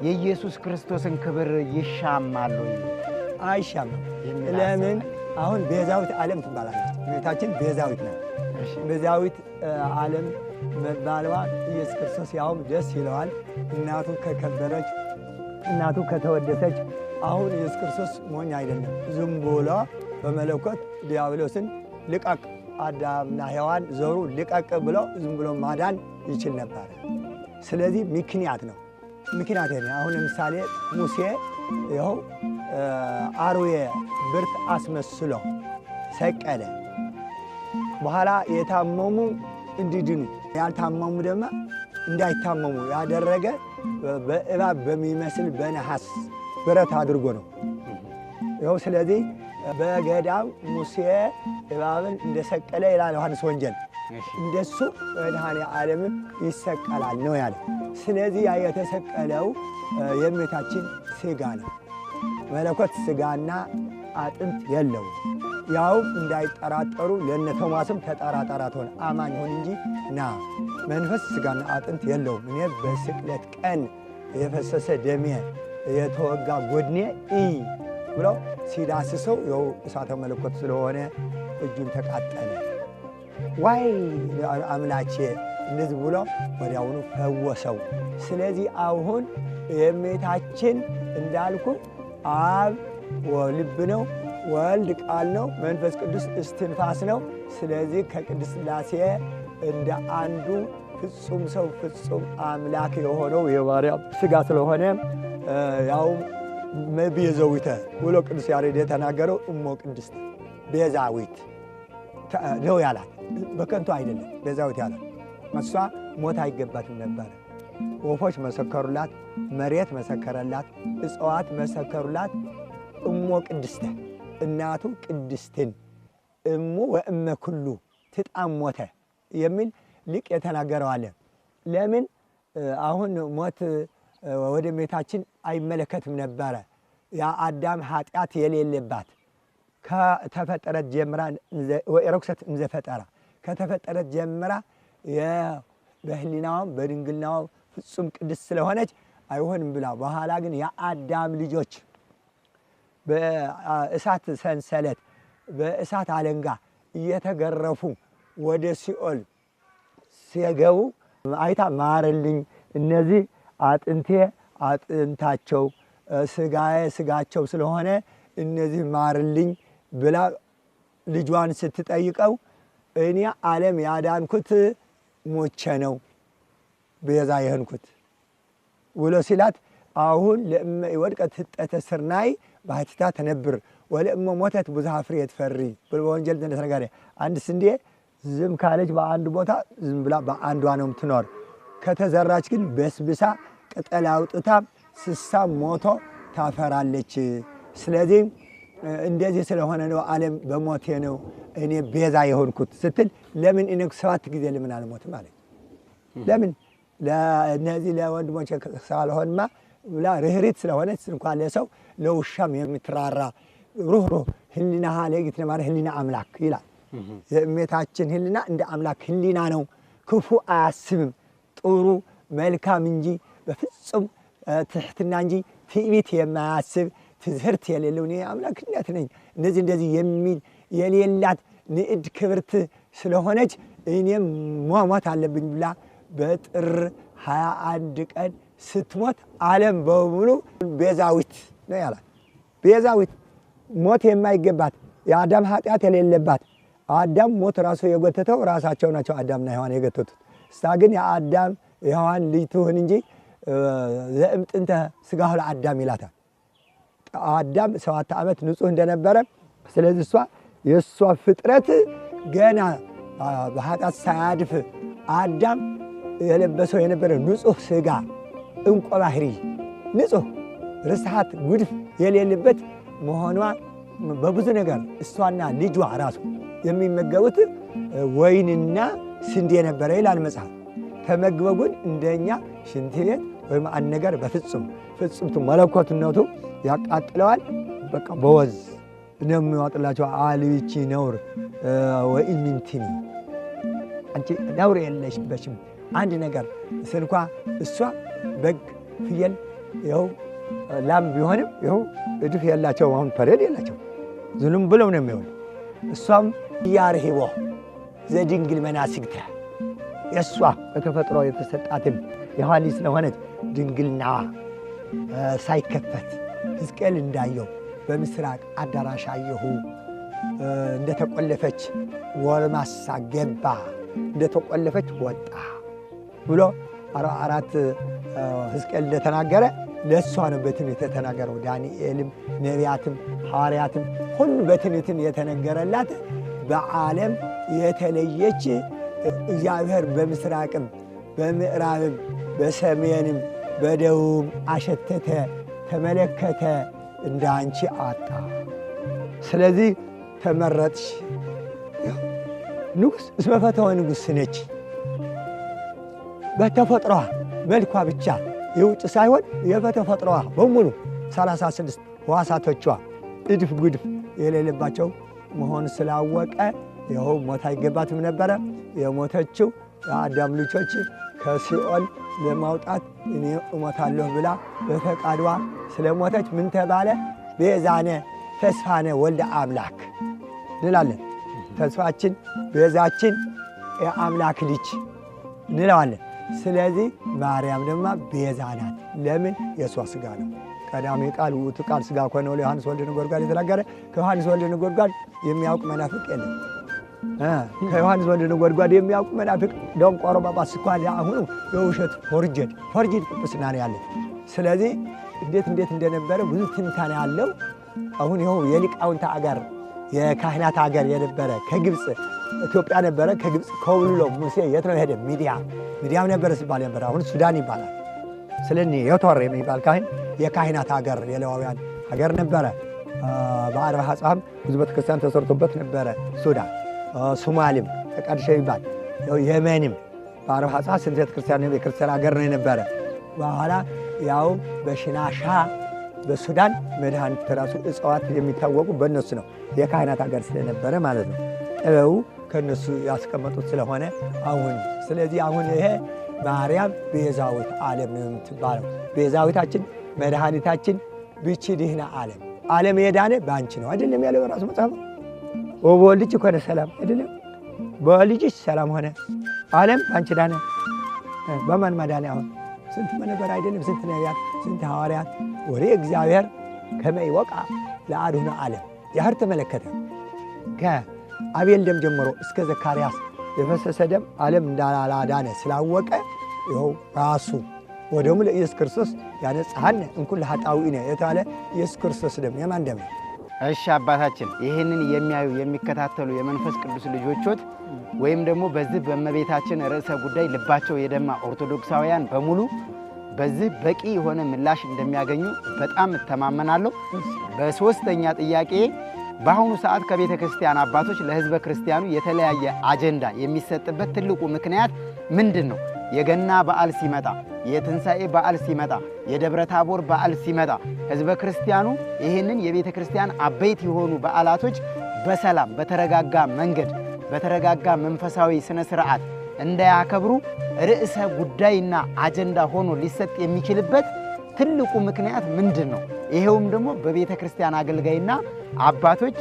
የኢየሱስ ክርስቶስን ክብር ይሻማል ወይ? አይሻማም። ለምን? አሁን ቤዛዊት ዓለም ትባላለች። እመቤታችን ቤዛዊት ናት። ቤዛዊት ዓለም መባሏ ኢየሱስ ክርስቶስ ያውም ደስ ይለዋል። እናቱ ከከበረች፣ እናቱ ከተወደሰች። አሁን ኢየሱስ ክርስቶስ ሞኝ አይደለም። ዝም ብሎ በመለኮት ዲያብሎስን ልቀቅ፣ አዳምና ሔዋን ዘሩ ልቀቅ ብሎ ዝም ብሎ ማዳን ይችል ነበር። ስለዚህ ምክንያት ነው። ምክንያት ነው። አሁን ለምሳሌ ሙሴ ይኸው አርዌ ብርት አስመስሎ ሰቀለ። በኋላ የታመሙ እንዲድኑ ያልታመሙ ደግሞ እንዳይታመሙ ያደረገ በእባብ በሚመስል በነሐስ ብረት አድርጎ ነው። ይኸው ስለዚህ በገዳም ሙሴ እባብን እንደሰቀለ ይላል ዮሐንስ ወንጌል። እንደሱ መድኃኔ ዓለምም ይሰቀላል ነው ያለ። ስለዚህ ያ የተሰቀለው የእመቤታችን ሥጋ ነው። መለኮት ሥጋና አጥንት የለው። ያውም እንዳይጠራጠሩ ለእነ ቶማስም ተጠራጠራት ሆነ አማኝ ሆን እንጂ ና መንፈስ ሥጋና አጥንት የለውም። እኔ በስቅለት ቀን የፈሰሰ ደሜ የተወጋ ጎድኔ ብሎ ሲዳስሰው ይኸው እሳተ መለኮት ስለሆነ እጁን ተቃጠለ። ዋይ አምላኬ እንደዚህ ብሎ ወዲያውኑ ፈወሰው። ስለዚህ አሁን የእመቤታችን እንዳልኩ አብ ልብ ነው፣ ወልድ ቃል ነው፣ መንፈስ ቅዱስ እስትንፋስ ነው። ስለዚህ ከቅድስት ሥላሴ እንደ አንዱ ፍጹም ሰው ፍጹም አምላክ የሆነው የማርያም ሥጋ ስለሆነ ያውም ቤዛዊተ ብሎ ቅዱስ ያሬድ የተናገረው እሞ ቅድስት ቤዛዊት ነው ያላት። በከንቱ አይደለም ቤዛዊት ያላት። እሷ ሞት አይገባትም ነበረ። ወፎች መሰከሩላት፣ መሬት መሰከረላት፣ እጽዋት መሰከሩላት። እሞ ቅድስተ እናቱ ቅድስትን እሙ ወእመ ኩሉ ትጣም ሞተ የሚል ሊቅ የተናገረው አለ። ለምን አሁን ሞት ወደ እመቤታችን አይመለከትም ነበረ። ያ አዳም ኃጢአት የሌለባት ከተፈጠረት ጀምራ ወኢረኩሰት እንዘፈጠራ ከተፈጠረት ጀምራ በህሊናዋም በድንግልናዋም ፍጹም ቅድስት ስለሆነች አይሆንም ብላ በኋላ ግን የአዳም ልጆች በእሳት ሰንሰለት በእሳት አለንጋ እየተገረፉ ወደ ሲኦል ሲገቡ አይታ ማርልኝ፣ እነዚህ አጥንቴ አጥንታቸው ሥጋዬ ሥጋቸው ስለሆነ እነዚህ ማርልኝ ብላ ልጇን ስትጠይቀው እኔ ዓለም ያዳንኩት ሞቼ ነው ቤዛ የሆንኩት ውሎ ሲላት አሁን ለእመ ወድቀት ህጠተ ስርናይ ባሕቲታ ተነብር ወለእመ ሞተት ብዙኃ ፍሬ ትፈሪ በወንጌል እንደተነገረ አንድ ስንዴ ዝም ካለች በአንድ ቦታ ዝም ብላ በአንዷ ነው የምትኖር። ከተዘራች ግን በስብሳ ቅጠል አውጥታ ስሳ ሞቶ ታፈራለች። ስለዚህ እንደዚህ ስለሆነ ነው ዓለም በሞቴ ነው እኔ ቤዛ የሆንኩት ስትል ለምን እኔ 7 ጊዜ ለምን አልሞትም አለች። ለምን ለነዚህ ለወንድሞቼ ሳልሆንማ ብላ ርህሪት ስለሆነች እንኳን ለሰው ለውሻም የምትራራ ሩህሩህ ህሊናሃ ለእግዝእትነ ማርያም ህሊና አምላክ ይላል። የእመቤታችን ህሊና እንደ አምላክ ህሊና ነው። ክፉ አያስብም፣ ጥሩ መልካም እንጂ በፍጹም ትሕትና እንጂ ትዕቢት የማያስብ ትዝህርት የሌለው እኔ አምላክነት ነኝ እንደዚህ የሚል የሌላት ንዕድ ክብርት ስለሆነች እኔም ሞት አለብኝ ብላ በጥር 21 ቀን ስትሞት ዓለም በሙሉ ቤዛዊት ነው ያላት። ቤዛዊት ሞት የማይገባት የአዳም ኃጢአት የሌለባት አዳም ሞት ራሱ የጎተተው ራሳቸው ናቸው። አዳምና ሔዋን የጎተቱት እስታ ግን የአዳም የሔዋን ልጅ ትሁን እንጂ ዘእምጥንተ ሥጋሁ ለአዳም ይላታል። አዳም 7 ዓመት ንጹሕ እንደነበረ ስለዚህ የእሷ ፍጥረት ገና በኃጢአት ሳያድፍ አዳም የለበሰው የነበረ ንጹሕ ሥጋ እንቆ ባህሪ ንጹሕ ርስሓት ጉድፍ የሌለበት መሆኗ በብዙ ነገር እሷና ልጇ ራሱ የሚመገቡት ወይንና ስንዴ ነበረ ይላል መጽሐፍ። ተመግበው ግን እንደኛ ሽንት ቤት ወይም አንድ ነገር በፍጹም መለኮትነቱ ያቃጥለዋል። በቃ በወዝ ነው የሚዋጥላቸው። አልዊቺ ነውር ወኢሚንቲኒ አንቺ ነውር የለሽበሽም አንድ ነገር ስንኳ እሷ በግ ፍየል ይኸው ላም ቢሆንም ይኸው እድፍ የላቸው አሁን ፐሬድ የላቸው ዝም ብለው ነው የሚሆኑ። እሷም ያርሂቦ ዘድንግል መናስግተ የእሷ በተፈጥሮ የተሰጣትን ሔዋን ስለሆነች ድንግልናዋ ሳይከፈት ሕዝቅኤል እንዳየው በምስራቅ አዳራሽ አየሁ እንደተቆለፈች ጎልማሳ ገባ እንደተቆለፈች ወጣ ብሎ 44 ሕዝቅኤል እንደተናገረ ለእሷ ነው በትንቢት የተናገረው። ዳንኤልም ነቢያትም ሐዋርያትም ሁሉ በትንቢት የተነገረላት በዓለም የተለየች እግዚአብሔር በምስራቅም በምዕራብም በሰሜንም በደቡብም አሸተተ ተመለከተ እንደ አንቺ አጣ። ስለዚህ ተመረጥሽ። ንጉሥ እስመ ፈተወ ንጉሥ ነች። በተፈጥሯ መልኳ ብቻ የውጭ ሳይሆን የተፈጥሯ በሙሉ 36 ሕዋሳቶቿ እድፍ ጉድፍ የሌለባቸው መሆን ስላወቀ ይኸው ሞት አይገባትም ነበረ። የሞተችው የአዳም ልጆች ከሲኦል ለማውጣት እኔ እሞታለሁ ብላ በፈቃዷ ስለሞተች ምን ተባለ? ቤዛነ ተስፋነ ወልደ አምላክ እንላለን። ተስፋችን ቤዛችን የአምላክ ልጅ እንለዋለን። ስለዚህ ማርያም ደግሞ ቤዛ ናት። ለምን? የእሷ ሥጋ ነው። ቀዳሚ ቃል ውእቱ ቃል ሥጋ ኮነ ለዮሐንስ ወልደ ነጎድጓድ የተናገረ ከዮሐንስ ወልደ ነጎድጓድ የሚያውቅ መናፍቅ የለም። ከዮሐንስ ወልደ ነጎድጓድ የሚያውቅ መናፍቅ ደንቆሮ ጳጳስ እንኳን አሁኑ የውሸት ፎርጅድ ጵጵስና ነው ያለ። ስለዚህ እንዴት እንደነበረ ብዙ ትንታኔ ያለው አሁን ይኸው የሊቃውንት አገር የካህናት አገር የነበረ ከግብፅ ኢትዮጵያ ነበረ። ከግብፅ ኮብልሎ ሙሴ የት ነው ሄደ? ሚዲያም ነበረ ሲባል ነበር። አሁን ሱዳን ይባላል። ስለዚህ ዮቶር የሚባል ካህን የካህናት ሀገር የሌዋውያን ሀገር ነበረ። በአርባ ሐጻም ብዙ ቤተክርስቲያን ተሰርቶበት ነበረ። ሱዳን ሶማሊም ተቀድሸ ይባል የመንም በአርባ ሐጻ ስንት ቤተክርስቲያን የክርስቲያን ሀገር ነው የነበረ። በኋላ ያው በሽናሻ በሱዳን መድኃኒት ራሱ እጽዋት የሚታወቁ በእነሱ ነው። የካህናት ሀገር ስለነበረ ማለት ነው። ጥበቡ ከእነሱ ያስቀመጡት ስለሆነ አሁን ስለዚህ አሁን ይሄ ማርያም ቤዛዊት ዓለም ነው የምትባለው። ቤዛዊታችን መድኃኒታችን ብቺ ድህነ ዓለም የዳነ በአንቺ ነው አይደለም ያለው ራሱ መጽሐፍ። ወበወልድኪ ኮነ ሰላም አይደለም፣ በልጅሽ ሰላም ሆነ፣ ዓለም በአንቺ ዳነ። በማን ማዳነ? አሁን ስንት መነበር አይደለም፣ ስንት ነቢያት፣ ስንት ሐዋርያት ወሬ እግዚአብሔር ከመ ይወቃ ለአድኅኖ ዓለም ያህር ተመለከተ። ከአቤል ደም ጀምሮ እስከ ዘካርያስ የፈሰሰ ደም ዓለም እንዳላዳነ ስላወቀ ይኸው ራሱ ወደሙ ለኢየሱስ ክርስቶስ ያነጽሐነ እምኩሉ ኃጣውኢነ የተባለ ኢየሱስ ክርስቶስ ደም የማን ደም ነው? እሺ አባታችን፣ ይህንን የሚያዩ የሚከታተሉ የመንፈስ ቅዱስ ልጆቾት ወይም ደግሞ በዚህ በእመቤታችን ርዕሰ ጉዳይ ልባቸው የደማ ኦርቶዶክሳውያን በሙሉ በዚህ በቂ የሆነ ምላሽ እንደሚያገኙ በጣም እተማመናለሁ። በሶስተኛ ጥያቄ በአሁኑ ሰዓት ከቤተ ክርስቲያን አባቶች ለሕዝበ ክርስቲያኑ የተለያየ አጀንዳ የሚሰጥበት ትልቁ ምክንያት ምንድን ነው? የገና በዓል ሲመጣ፣ የትንሣኤ በዓል ሲመጣ፣ የደብረ ታቦር በዓል ሲመጣ ሕዝበ ክርስቲያኑ ይህንን የቤተ ክርስቲያን አበይት የሆኑ በዓላቶች በሰላም በተረጋጋ መንገድ በተረጋጋ መንፈሳዊ ስነ ስርዓት እንዳያከብሩ ርዕሰ ጉዳይና አጀንዳ ሆኖ ሊሰጥ የሚችልበት ትልቁ ምክንያት ምንድን ነው? ይሄውም ደግሞ በቤተ ክርስቲያን አገልጋይና አባቶች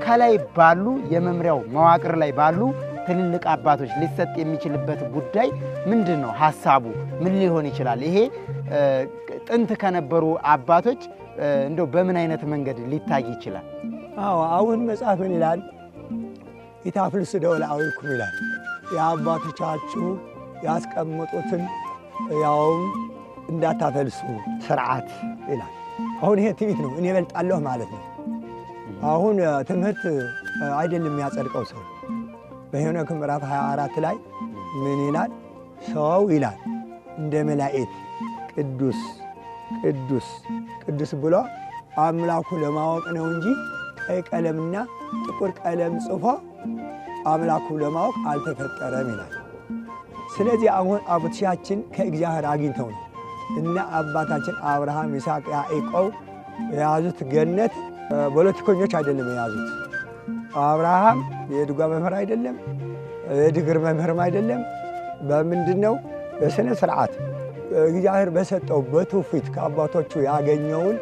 ከላይ ባሉ የመምሪያው መዋቅር ላይ ባሉ ትልልቅ አባቶች ሊሰጥ የሚችልበት ጉዳይ ምንድን ነው? ሐሳቡ ምን ሊሆን ይችላል? ይሄ ጥንት ከነበሩ አባቶች እንደው በምን አይነት መንገድ ሊታይ ይችላል? አሁን መጽሐፍ ምን ይላል? ኢታፍልሱ ደወለ አዊኩም ይላል። የአባቶቻችሁ ያስቀመጡትን ያውም እንዳታፈልሱ ስርዓት ይላል። አሁን ይሄ ትዕቢት ነው፣ እኔ እበልጣለሁ ማለት ነው። አሁን ትምህርት አይደለም የሚያጸድቀው ሰው። በሄኖክ ምዕራፍ 24 ላይ ምን ይላል? ሰው ይላል እንደ መላእክት ቅዱስ ቅዱስ ቅዱስ ብሎ አምላኩ ለማወቅ ነው እንጂ ቀይ ቀለምና ጥቁር ቀለም ጽፎ አምላኩ ለማወቅ አልተፈጠረም ይላል። ስለዚህ አሁን አባቶቻችን ከእግዚአብሔር አግኝተው ነው እና አባታችን አብርሃም፣ ይስሐቅ፣ ያዕቆብ የያዙት ገነት ፖለቲከኞች አይደለም የያዙት። አብርሃም የድጓ መምህር አይደለም፣ የድግር መምህርም አይደለም። በምንድን ነው? በስነ ስርዓት እግዚአብሔር በሰጠው በትውፊት ከአባቶቹ ያገኘውን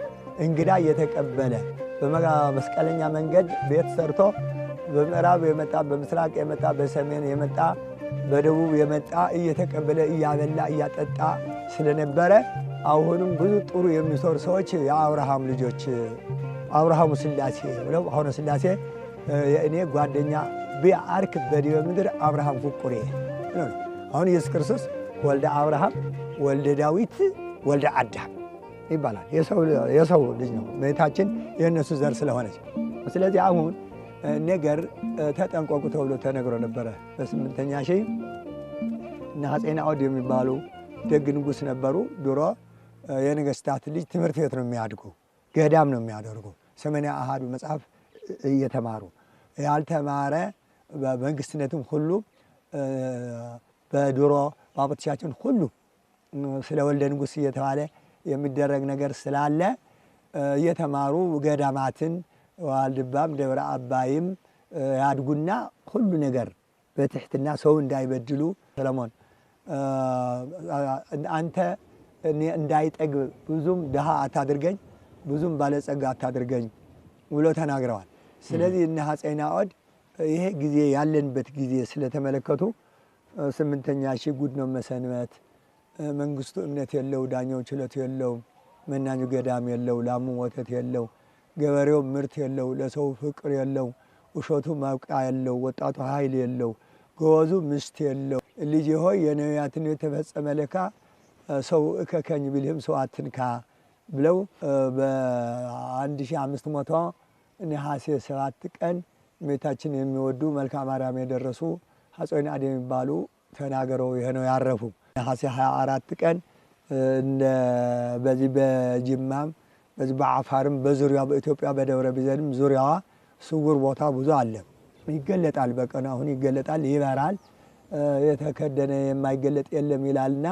እንግዳ እየተቀበለ በመስቀለኛ መንገድ ቤት ሰርቶ በምዕራብ የመጣ በምስራቅ የመጣ በሰሜን የመጣ በደቡብ የመጣ እየተቀበለ እያበላ እያጠጣ ስለነበረ አሁንም ብዙ ጥሩ የሚሰሩ ሰዎች የአብርሃም ልጆች አብርሃሙ ሥላሴ ብለው አሁን ሥላሴ የእኔ ጓደኛ ቢአርክ በዲበ ምድር አብርሃም ፍቁሬ ነው። አሁን ኢየሱስ ክርስቶስ ወልደ አብርሃም ወልደ ዳዊት ወልደ አዳም ይባላል። የሰው ልጅ ነው። እመቤታችን የእነሱ ዘር ስለሆነች ስለዚህ አሁን ነገር ተጠንቀቁ ተብሎ ተነግሮ ነበረ። በስምንተኛ ሺህ እነ አፄ ናኦድ የሚባሉ ደግ ንጉሥ ነበሩ። ድሮ የነገሥታት ልጅ ትምህርት ቤት ነው የሚያድጉ፣ ገዳም ነው የሚያደርጉ። 81 መጽሐፍ እየተማሩ ያልተማረ በመንግስትነትም ሁሉ በድሮ ባቦቻችን ሁሉ ስለ ወልደ ንጉሥ እየተባለ የሚደረግ ነገር ስላለ እየተማሩ ገዳማትን ዋልድባም ደብረ አባይም ያድጉና ሁሉ ነገር በትሕትና ሰው እንዳይበድሉ ሰለሞን አንተ እኔ እንዳይጠግብ ብዙም ድሃ አታድርገኝ ብዙም ባለጸጋ አታድርገኝ ብሎ ተናግረዋል። ስለዚህ እነ አፄ ናኦድ ይሄ ጊዜ ያለንበት ጊዜ ስለተመለከቱ 8ኛ ሺህ ጉድ ነው መሰንበት፣ መንግስቱ እምነት የለው፣ ዳኛው ችሎት የለው፣ መናኙ ገዳም የለው፣ ላሙ ወተት የለው፣ ገበሬው ምርት የለው፣ ለሰው ፍቅር የለው፣ ውሸቱ ማብቂያ የለው፣ ወጣቱ ኃይል የለው፣ ጎበዙ ምስት የለው። ልጅ ሆይ የነቢያትን የተፈጸመ ለካ ሰው እከከኝ ቢልህም ሰው አትንካ ብለው በ1500 ነሐሴ 7 ቀን እመቤታችን የሚወዱ መልክአ ማርያም የደረሱ አፄ ናኦድ የሚባሉ ተናገረው ይሄ ነው ያረፉ። ነሐሴ 24 ቀን በዚህ በጅማም በዚህ በአፋርም በዙሪያው በኢትዮጵያ በደብረ ቢዘንም ዙሪያዋ ስውር ቦታ ብዙ አለ። ይገለጣል፣ በቀን አሁን ይገለጣል፣ ይበራል። የተከደነ የማይገለጥ የለም ይላልና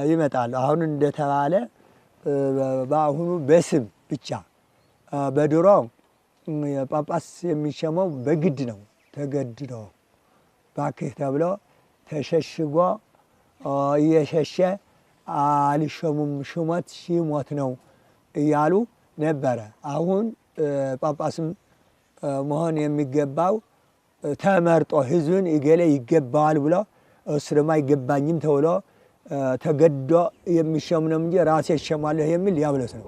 ይመጣል። አሁን እንደተባለ በአሁኑ በስም ብቻ በድሮ ጳጳስ የሚሸመው በግድ ነው። ተገድዶ ባክህ ተብሎ ተሸሽጎ እየሸሸ አልሸሙም ሽሞት ሺሞት ነው እያሉ ነበረ። አሁን ጳጳስም መሆን የሚገባው ተመርጦ ህዝብን ይገለ ይገባዋል ብሎ እሱ ደግሞ አይገባኝም ተብሎ ተገዶ የሚሸም ነው እንጂ ራሴ እሸማለሁ የሚል ዲያብሎስ ነው፣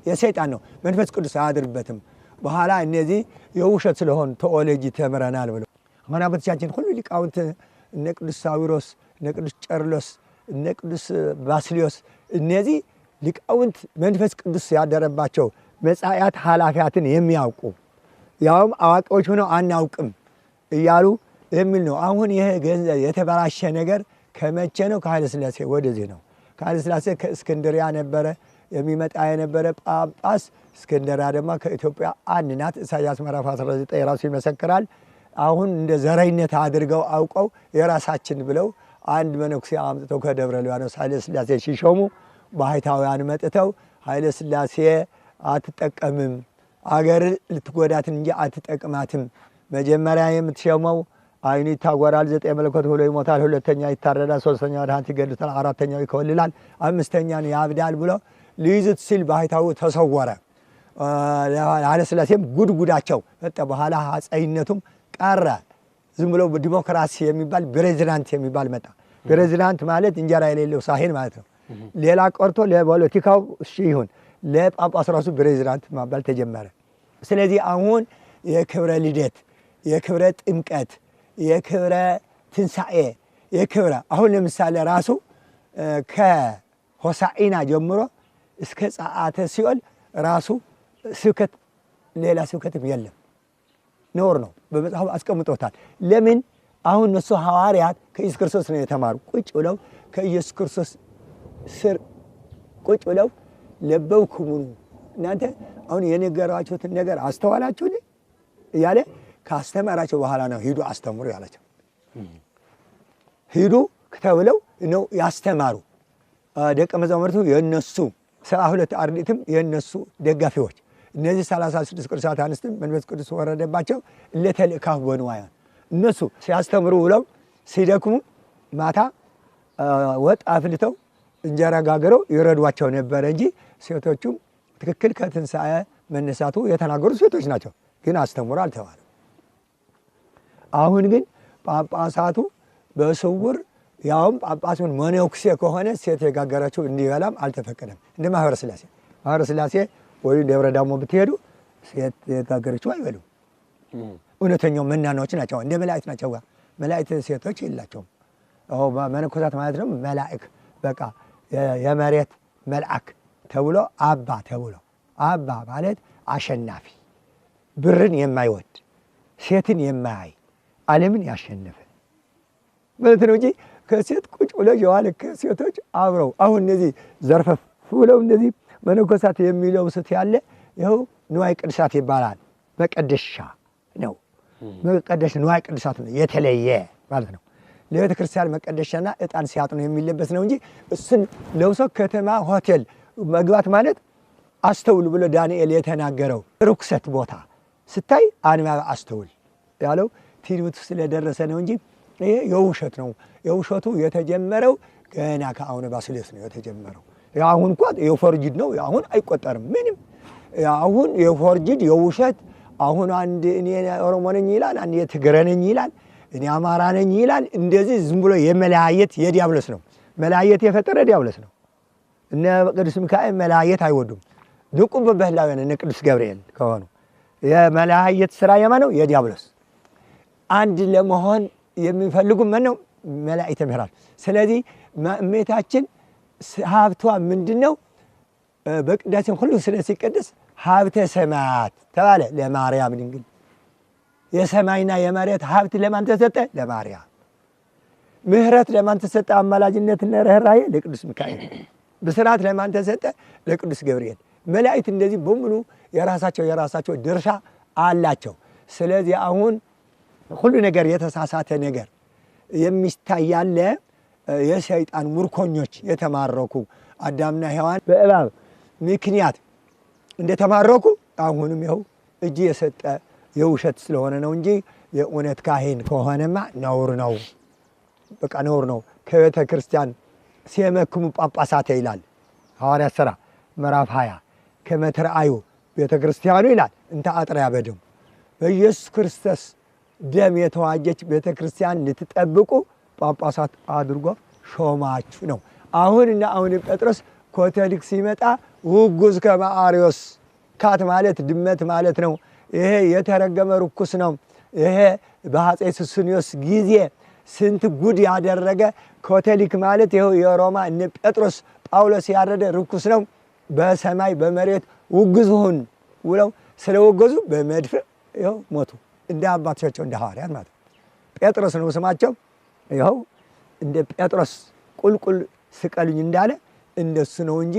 የሰይጣን ነው። መንፈስ ቅዱስ አያድርበትም። በኋላ እነዚህ የውሸት ስለሆን ቴዎሎጂ ተምረናል ብሎ አሁን አባቶቻችን ሁሉ ሊቃውንት እነ ቅዱስ ሳዊሮስ፣ እነ ቅዱስ ጨርሎስ፣ እነ ቅዱስ ባስልዮስ እነዚህ ሊቃውንት መንፈስ ቅዱስ ያደረባቸው መጻያት ኃላፊያትን የሚያውቁ ያውም አዋቂዎች ሆነው አናውቅም እያሉ የሚል ነው። አሁን ይሄ ገንዘብ የተበላሸ ነገር ከመቼ ነው? ከኃይለ ሥላሴ ወደዚህ ነው። ከኃይለ ሥላሴ ከእስክንድሪያ ነበረ የሚመጣ የነበረ ጳጳስ። እስክንድሪያ ደግሞ ከኢትዮጵያ አንድ ናት። ኢሳይያስ ምዕራፍ 19 ራሱ ይመሰክራል። አሁን እንደ ዘረኝነት አድርገው አውቀው የራሳችን ብለው አንድ መነኩሴ አምጥተው ከደብረ ሊባኖስ ኃይለ ሥላሴ ሲሾሙ ባህታውያን መጥተው ኃይለ ሥላሴ አትጠቀምም፣ አገር ልትጎዳትን እንጂ አትጠቅማትም። መጀመሪያ የምትሸመው አይኑ ይታጎራል፣ 9 መለኮት ብሎ ይሞታል፣ 2ኛ ይታረዳል፣ 3ኛ ወድሃንት ይገድሉታል፣ 4ኛው ይኮልላል፣ 5ኛን ያብዳል ብሎ ሊይዙት ሲል ባህታው ተሰወረ። ኃይለ ሥላሴም ጉድጉዳቸው መጣ። በኋላ አጻይነቱም ቀረ። ዝም ብሎ ዲሞክራሲ የሚባል ፕሬዚዳንት የሚባል መጣ። ፕሬዚዳንት ማለት እንጀራ የሌለው ሳህን ማለት ነው። ሌላ ቆርቶ ለፖለቲካው እሺ ይሁን፣ ለጳጳስ ራሱ ፕሬዚዳንት ማባል ተጀመረ። ስለዚህ አሁን የክብረ ልደት፣ የክብረ ጥምቀት፣ የክብረ ትንሣኤ፣ የክብረ አሁን ለምሳሌ ራሱ ከሆሳዕና ጀምሮ እስከ ጸአተ ሲኦል ራሱ ስብከት ሌላ ስብከትም የለም ነውር ነው። በመጽሐፉ አስቀምጦታል። ለምን አሁን እነሱ ሐዋርያት ከኢየሱስ ክርስቶስ ነው የተማሩ። ቁጭ ብለው ከኢየሱስ ክርስቶስ ስር ቁጭ ብለው ለበውክሙ እናንተ አሁን የነገራችሁትን ነገር አስተዋላችሁን እያለ ካስተማራቸው በኋላ ነው ሂዱ አስተምሩ ያላቸው። ሂዱ ተብለው ነው ያስተማሩ። ደቀ መዛሙርቱ የነሱ 72 አርድእትም የነሱ ደጋፊዎች እነዚህ 36 ቅዱሳት አንስትም መንፈስ ቅዱስ ወረደባቸው ለተልእካው በንዋያን እነሱ ሲያስተምሩ ውለው ሲደክሙ ማታ ወጥ አፍልተው እንጀራ ጋግረው ይረዷቸው ነበር እንጂ ሴቶቹም ትክክል ከትንሣኤ መነሳቱ የተናገሩ ሴቶች ናቸው፣ ግን አስተምሩ አልተባለም። አሁን ግን ጳጳሳቱ በስውር ያውም ጳጳሱን መነኩሴ ከሆነ ሴት የጋገራቸው እንዲበላም አልተፈቀደም። እንደ ማህበረ ሥላሴ ወይ ደብረ ዳሞ ብትሄዱ ሴት የጋገረችው አይበሉም። እውነተኛው መናናዎች ናቸው፣ እንደ መላእክት ናቸው። መላእክት ሴቶች የላቸውም። መነኮሳት ማለት ነው መላእክ በቃ የመሬት መልአክ ተብሎ አባ ተብሎ አባ ማለት አሸናፊ ብርን የማይወድ ሴትን የማያይ ዓለምን ያሸነፈ ማለት ነው እንጂ ከሴት ቁጭ ብለው የዋለ ከሴቶች አብረው አሁን እነዚህ ዘርፈፍ ብለው እነዚህ መነኮሳት የሚለብሱት ያለ ይኸው ንዋየ ቅድሳት ይባላል። መቀደሻ ነው። መቀደሻ ንዋየ ቅድሳት ነው የተለየ ማለት ነው። ለቤተ ክርስቲያን መቀደሻና ዕጣን ሲያጥኑ የሚለበስ ነው እንጂ እሱን ለብሶ ከተማ ሆቴል መግባት ማለት አስተውል ብሎ ዳንኤል የተናገረው ርኩሰት ቦታ ስታይ አንባብ አስተውል ያለው ትንቢቱ ስለደረሰ ነው እንጂ ይሄ የውሸት ነው። የውሸቱ የተጀመረው ገና ከአቡነ ባስልዮስ ነው የተጀመረው። አሁን እንኳን የፎርጅድ ነው፣ አሁን አይቆጠርም ምንም። አሁን የፎርጅድ የውሸት አሁን አንድ እኔ ኦሮሞ ነኝ ይላል፣ አንድ የትግሬ ነኝ ይላል፣ እኔ አማራ ነኝ ይላል። እንደዚህ ዝም ብሎ የመለያየት የዲያብሎስ ነው። መለያየት የፈጠረ ዲያብሎስ ነው። እነ ቅዱስ ሚካኤል መለያየት አይወዱም። ንቁም በበህላውያን እነ ቅዱስ ገብርኤል ከሆኑ የመለያየት ስራ የማነው? የዲያብሎስ። አንድ ለመሆን የሚፈልጉ ምን ነው? መላእክተ ምሕረት። ስለዚህ እመቤታችን ሀብቷ ምንድነው? በቅዳሴም ሁሉ ሲቀደስ ሀብተ ሰማያት ተባለ ለማርያም ድንግል። የሰማይና የመሬት ሀብት ለማን ተሰጠ? ለማርያም። ምሕረት ለማን ተሰጠ? አማላጅነትና ርኅራኄ ለቅዱስ ሚካኤል። ብስራት ለማን ተሰጠ? ለቅዱስ ገብርኤል። መላእክት እንደዚህ በሙሉ የራሳቸው ድርሻ አላቸው። ስለዚህ አሁን ሁሉ ነገር የተሳሳተ ነገር የሚታያለ የሰይጣን ምርኮኞች የተማረኩ አዳምና ሔዋን በእባብ ምክንያት እንደተማረኩ አሁንም ይኸው እጅ የሰጠ የውሸት ስለሆነ ነው እንጂ የእውነት ካህን ከሆነማ ነውር ነው። በቃ ነውር ነው። ከቤተ ክርስቲያን ሲመክሙ ጳጳሳት ይላል ሐዋርያት ሥራ ምዕራፍ 20 ከመትርአዩ ቤተ ክርስቲያኑ ይላል እንተ አጥርያ በደሙ በኢየሱስ ክርስቶስ ደም የተዋጀች ቤተ ክርስቲያን ልትጠብቁ ጳጳሳት አድርጎ ሾማችሁ ነው። አሁንና አሁን ጴጥሮስ ኮቶሊክ ሲመጣ ውጉዝ ከመአርዮስ ካት ማለት ድመት ማለት ነው። ይሄ የተረገመ ርኩስ ነው። ይሄ በአፄ ሱስንዮስ ጊዜ ስንት ጉድ ያደረገ ኮቶሊክ ማለት ይኸው የሮማ እነ ጴጥሮስ ጳውሎስ ያረደ ርኩስ ነው። በሰማይ በመሬት ውግዝ ሁን ውለው ስለወገዙ በመድፍ ይኸው ሞቱ። እንደ አባቶቻቸው እንደ ሐዋርያት ማለት ጴጥሮስ ነው ስማቸው። ይኸው እንደ ጴጥሮስ ቁልቁል ስቀልኝ እንዳለ እንደሱ ነው እንጂ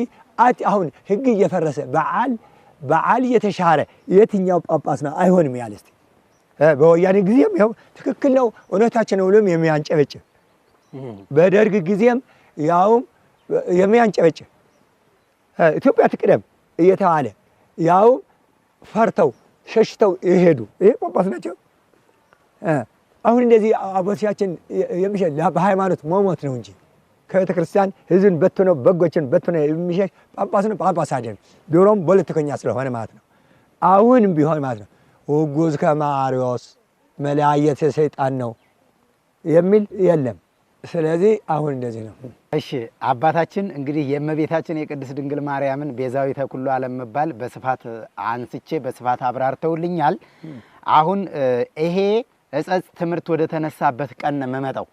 አሁን ሕግ እየፈረሰ በዓል እየተሻረ የትኛው ጳጳስ ነው አይሆንም ያለ? እስቲ በወያኔ ጊዜም ይኸው ትክክል ነው እውነታችን ነው ብሎም የሚያንጨበጭብ፣ በደርግ ጊዜም ያውም የሚያንጨበጭብ ኢትዮጵያ ትቅደም እየተባለ ያውም ፈርተው ሸሽተው ይሄዱ ይሄ ጳጳስ ናቸው። አሁን እንደዚህ አባቶቻችን የሚሸሽ በሃይማኖት መሞት ነው እንጂ ከቤተ ክርስቲያን ሕዝብን በትነው በጎችን በትነው የሚሸሽ ጳጳስ ነው ጳጳስ አይደለም። ድሮም ፖለቲከኛ ስለሆነ ማለት ነው። አሁንም ቢሆን ማለት ነው ውጉዝ ከመአርዮስ መለያየት የሰይጣን ነው የሚል የለም። ስለዚህ አሁን እንደዚህ ነው። እሺ አባታችን እንግዲህ የእመቤታችን የቅድስት ድንግል ማርያምን ቤዛዊተ ኩሉ ዓለም መባል በስፋት አንስቼ በስፋት አብራርተውልኛል። አሁን ይሄ እጸጽ ትምህርት ወደ ተነሳበት ቀን መመጣው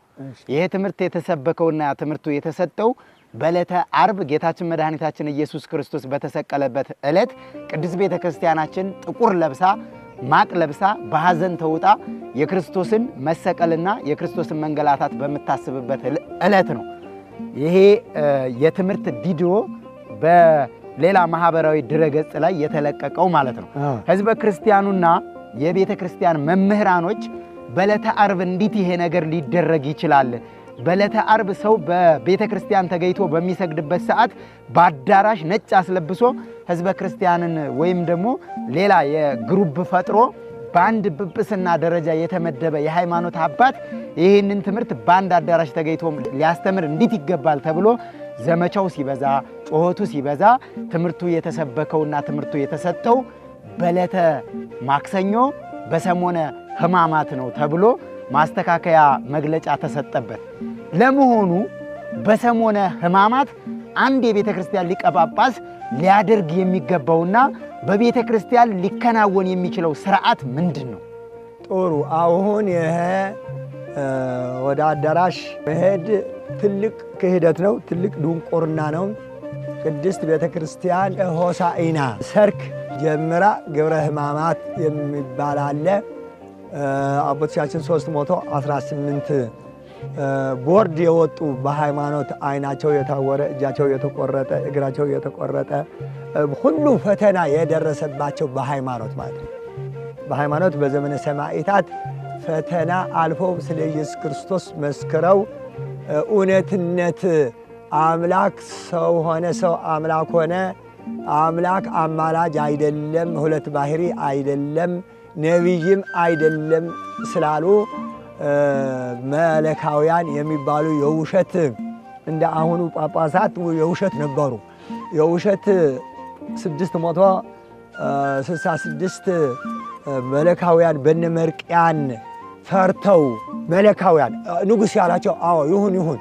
ይሄ ትምህርት የተሰበከውና ትምህርቱ የተሰጠው በዕለተ ዓርብ ጌታችን መድኃኒታችን ኢየሱስ ክርስቶስ በተሰቀለበት ዕለት ቅድስት ቤተ ክርስቲያናችን ጥቁር ለብሳ ማቅ ለብሳ በሐዘን ተውጣ የክርስቶስን መሰቀልና የክርስቶስን መንገላታት በምታስብበት ዕለት ነው። ይሄ የትምህርት ቪዲዮ በሌላ ማህበራዊ ድረገጽ ላይ የተለቀቀው ማለት ነው። ሕዝበ ክርስቲያኑና የቤተ ክርስቲያን መምህራኖች በዕለተ ዓርብ እንዴት ይሄ ነገር ሊደረግ ይችላል? በዕለተ ዓርብ ሰው በቤተ ክርስቲያን ተገኝቶ በሚሰግድበት ሰዓት በአዳራሽ ነጭ አስለብሶ ሕዝበ ክርስቲያንን ወይም ደግሞ ሌላ የግሩፕ ፈጥሮ በአንድ ጵጵስና ደረጃ የተመደበ የሃይማኖት አባት ይህንን ትምህርት በአንድ አዳራሽ ተገኝቶ ሊያስተምር እንዴት ይገባል ተብሎ ዘመቻው ሲበዛ ጩኸቱ ሲበዛ ትምህርቱ የተሰበከውና ትምህርቱ የተሰጠው በዕለተ ማክሰኞ በሰሞነ ሕማማት ነው ተብሎ ማስተካከያ መግለጫ ተሰጠበት። ለመሆኑ በሰሞነ ሕማማት አንድ የቤተ ክርስቲያን ሊቀ ጳጳስ ሊያደርግ የሚገባውና በቤተ ክርስቲያን ሊከናወን የሚችለው ስርዓት ምንድን ነው? ጥሩ። አሁን ይሄ ወደ አዳራሽ መሄድ ትልቅ ክህደት ነው፣ ትልቅ ድንቁርና ነው። ቅድስት ቤተ ክርስቲያን ሆሳዕና ሰርክ ጀምራ ግብረ ሕማማት የሚባል አለ። አቦቶቻችን 318 ቦርድ የወጡ በሃይማኖት አይናቸው የታወረ እጃቸው የተቆረጠ እግራቸው የተቆረጠ ሁሉ ፈተና የደረሰባቸው በሃይማኖት ማለት ነው። በሃይማኖት በዘመነ ሰማዕታት ፈተና አልፈው ስለ ኢየሱስ ክርስቶስ መስክረው እውነትነት አምላክ ሰው ሆነ፣ ሰው አምላክ ሆነ፣ አምላክ አማላጅ አይደለም፣ ሁለት ባህሪ አይደለም፣ ነቢይም አይደለም ስላሉ መለካውያን የሚባሉ የውሸት እንደ አሁኑ ጳጳሳት የውሸት ነበሩ። የውሸት 666 መለካውያን በነመርቅያን ፈርተው መለካውያን ንጉሥ ያላቸው አዎ ይሁን ይሁን